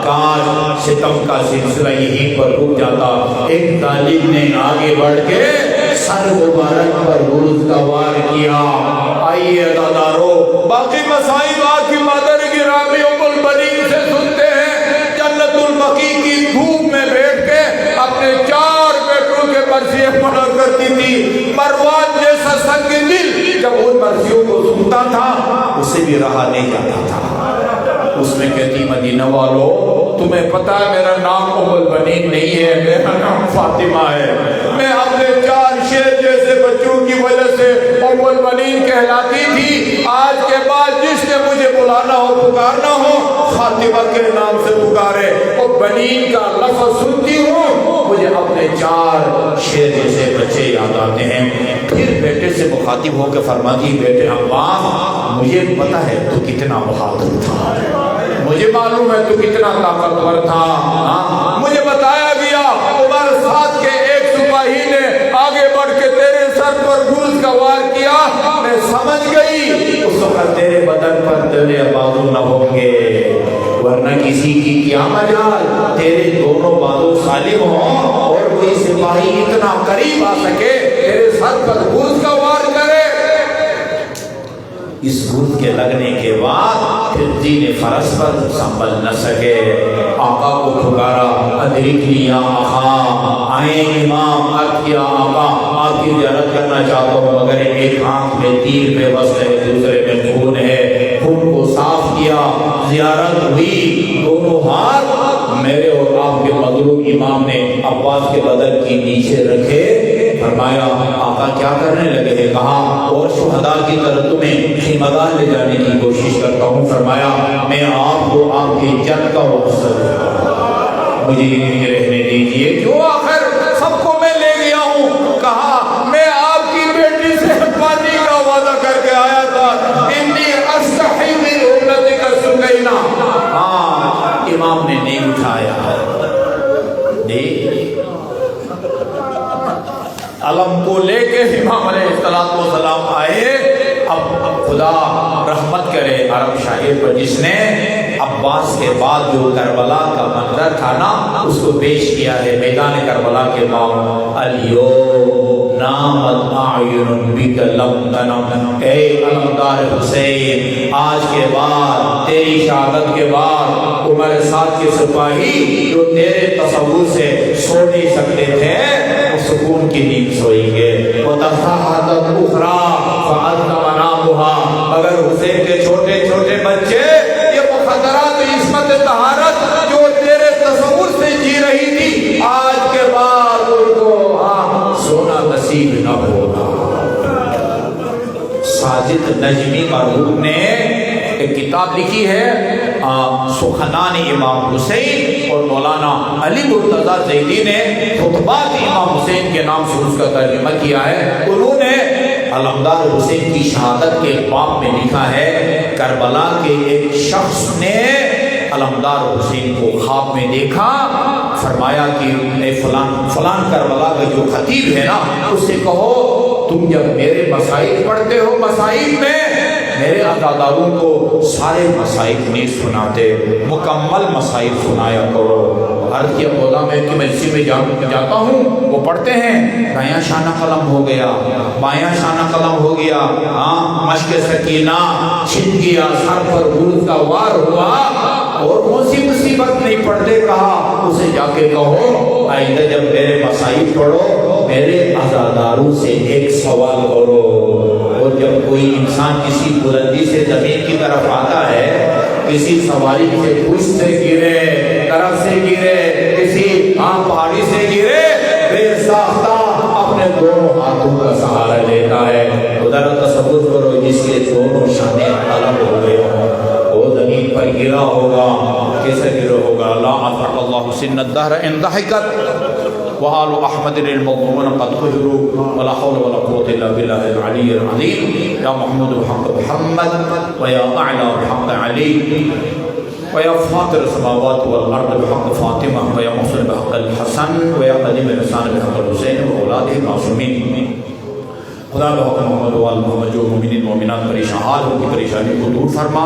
کاش ستم کا سلسلہ یہیں پر رک جاتا۔ ایک طالب نے آگے بڑھ کے سر مبارک پر گرز کا وار کیا۔ آئیے عزادارو، باقی مسائل آپ کی مادر گرامی ام البنین سے سنتے ہیں۔ جنت البقیع کی دھوپ میں بیٹھ کے اپنے 4 بیٹوں کے مرثیے پڑھا کرتی تھی۔ مروان جیسا سنگ دل جب ان مرثیوں کو سنتا تھا اسے بھی رہا نہیں جاتا تھا۔ اس میں کہتی مدینہ والو، تمہیں پتا ہے میرا نام ام البنین نہیں ہے، میرا نام فاطمہ ہے۔ میں اپنے 4 شیر جیسے بچوں کی وجہ سے ام البنین کہلاتی تھی۔ آج کے بعد جس نے مجھے بلانا ہو، پکارنا ہو، فاطمہ کے نام سے پکارے۔ ام بنین کا لفظ سنتی ہوں مجھے اپنے 4 شیر جیسے بچے یاد آتے ہیں۔ پھر بیٹے سے مخاطب ہو کے فرماتی، بیٹے عباس، مجھے پتا ہے تو کتنا بہادر تھا، مجھے معلوم ہے تو کتنا طاقتور تھا۔ مجھے بتایا گیا عمر سعد کے ایک سپاہی نے آگے بڑھ کے تیرے سر پر گرز کا وار کیا، میں سمجھ گئی اس وقت تیرے بدن پر تیرے بازو نہ ہوں گے، ورنہ کسی کی کیا مجال تیرے دونوں بازو سالم ہوں اور کوئی سپاہی اتنا قریب آ سکے تیرے سر پر گرز کا وار کرے۔ اس گرز کے لگنے کے بعد پھر دین فرس پر سنبھل نہ سکے، آقا کو پکارا، ادرکنی یا آقا، آئیں امام، کیا آقا آپ کی زیارت کرنا چاہتا ہوں، مگر ایک آنکھ میں تیر میں بس ہے، دوسرے میں خون ہے۔ خون کو صاف کیا، زیارت ہوئی، دونوں ہاتھ میرے اور آپ کے مظلوم امام نے عباس کے بدن کی نیچے رکھے۔ فرمایا آقا کیا کرنے لگے ہیں؟ کہا اور شہداء کی طرح تمہیں خیمگاہ لے جانے کی کوشش کرتا ہوں۔ فرمایا میں آپ کو آپ کی جنت کا مقصد مجھے یہیں رہنے دیجیے، جو آخر سب کو میں لے گیا ہوں۔ کہا میں آپ کی بیٹی سے پانی کا وعدہ کر کے آیا تھا، انی استحی من ابنتک سکینہ۔ ہاں امام نے نہیں اٹھایا، علم کو لے کے امام علیہ السلام آئے۔ اب خدا رحمت کرے عرب شاعر پر، جس نے عباس کے بعد جو کربلا کا منظر تھا نا اس کو پیش کیا ہے میدان کربلا کے بعد۔ الیوم نامت اعین بک لم تنم، اے علمدار حسین آج کے بعد تیری شہادت کے بعد عمر سعد کے سپاہی جو تیرے تصور سے سو نہیں سکتے تھے وہ سکون کی نیند سوئیں گے۔ وَتَفَحَتَتْ أُخْرَى فَأَدْنَ مَنَامُهَا، مگر حسین کے چھوٹے چھوٹے بچے یہ مخدرات عصمت طہارت جو تیرے تصور سے جی رہی تھی آج کے بعد ان کو سونا نصیب نہ ہوگا۔ ساجد نجمی مرحوم نے ایک کتاب لکھی ہے سخنان امام حسین، اور مولانا علی مرتضیٰ زیدی نے خطبات امام حسین کے نام سے اس کا ترجمہ کیا ہے۔ انہوں نے علمدار حسین کی شہادت کے باب میں لکھا ہے کربلا کے ایک شخص نے علمدار حسین کو خواب میں دیکھا، فرمایا کہ اے فلان کربلا کا جو خطیب ہے نا اس سے کہو تم جب میرے مسائل پڑھتے ہو مسائل میں میرے عزاداروں کو سارے مسائل نہیں سناتے، مکمل مسائل سنایا کرو۔ عرض کیا مولا میں کہ میں اسی میں جاتا ہوں، وہ پڑھتے ہیں دایاں شانہ قلم ہو گیا، بایاں شانہ قلم ہو گیا، مشق سکینہ چھن گیا، سر پر گرز کا وار ہوا، اور کون سی مصیبت نہیں پڑھتے؟ کہا اسے جا کے کہو آئندہ جب میرے مسائل پڑھو میرے عزاداروں سے ایک سوال کرو، اور جب کوئی انسان کسی بلندی سے زمین کی طرف آتا ہے، کسی سواری سے پشت سے گرے، طرف سے گرے، کسی پہاڑی سے گرے، بے ساختہ اپنے دونوں ہاتھوں کا سہارا لیتا ہے۔ ادھر تصور کرو جس کے دونوں شانے الگ ہو گئے ہوں، وہ زمین پر گرا ہوگا، کیسے گرا ہوگا؟ لا عفر اللہ سن الدہر ان ضحکت وآل احمد المغمون قد خجروا ولا حول ولا قوة الا بالله العلي العظيم يا محمود بحق محمد ويا اعلى بحق علي ويا فاطر السماوات والارض بحق فاطمة ويا محسن بحق الحسن ويا قديم الانسان بحق الحسين واولاده المعصومين۔ خدا بحق محمد وآل محمد جو مومنین مومنات پریشان حال ان کی پریشانی کو دور فرما،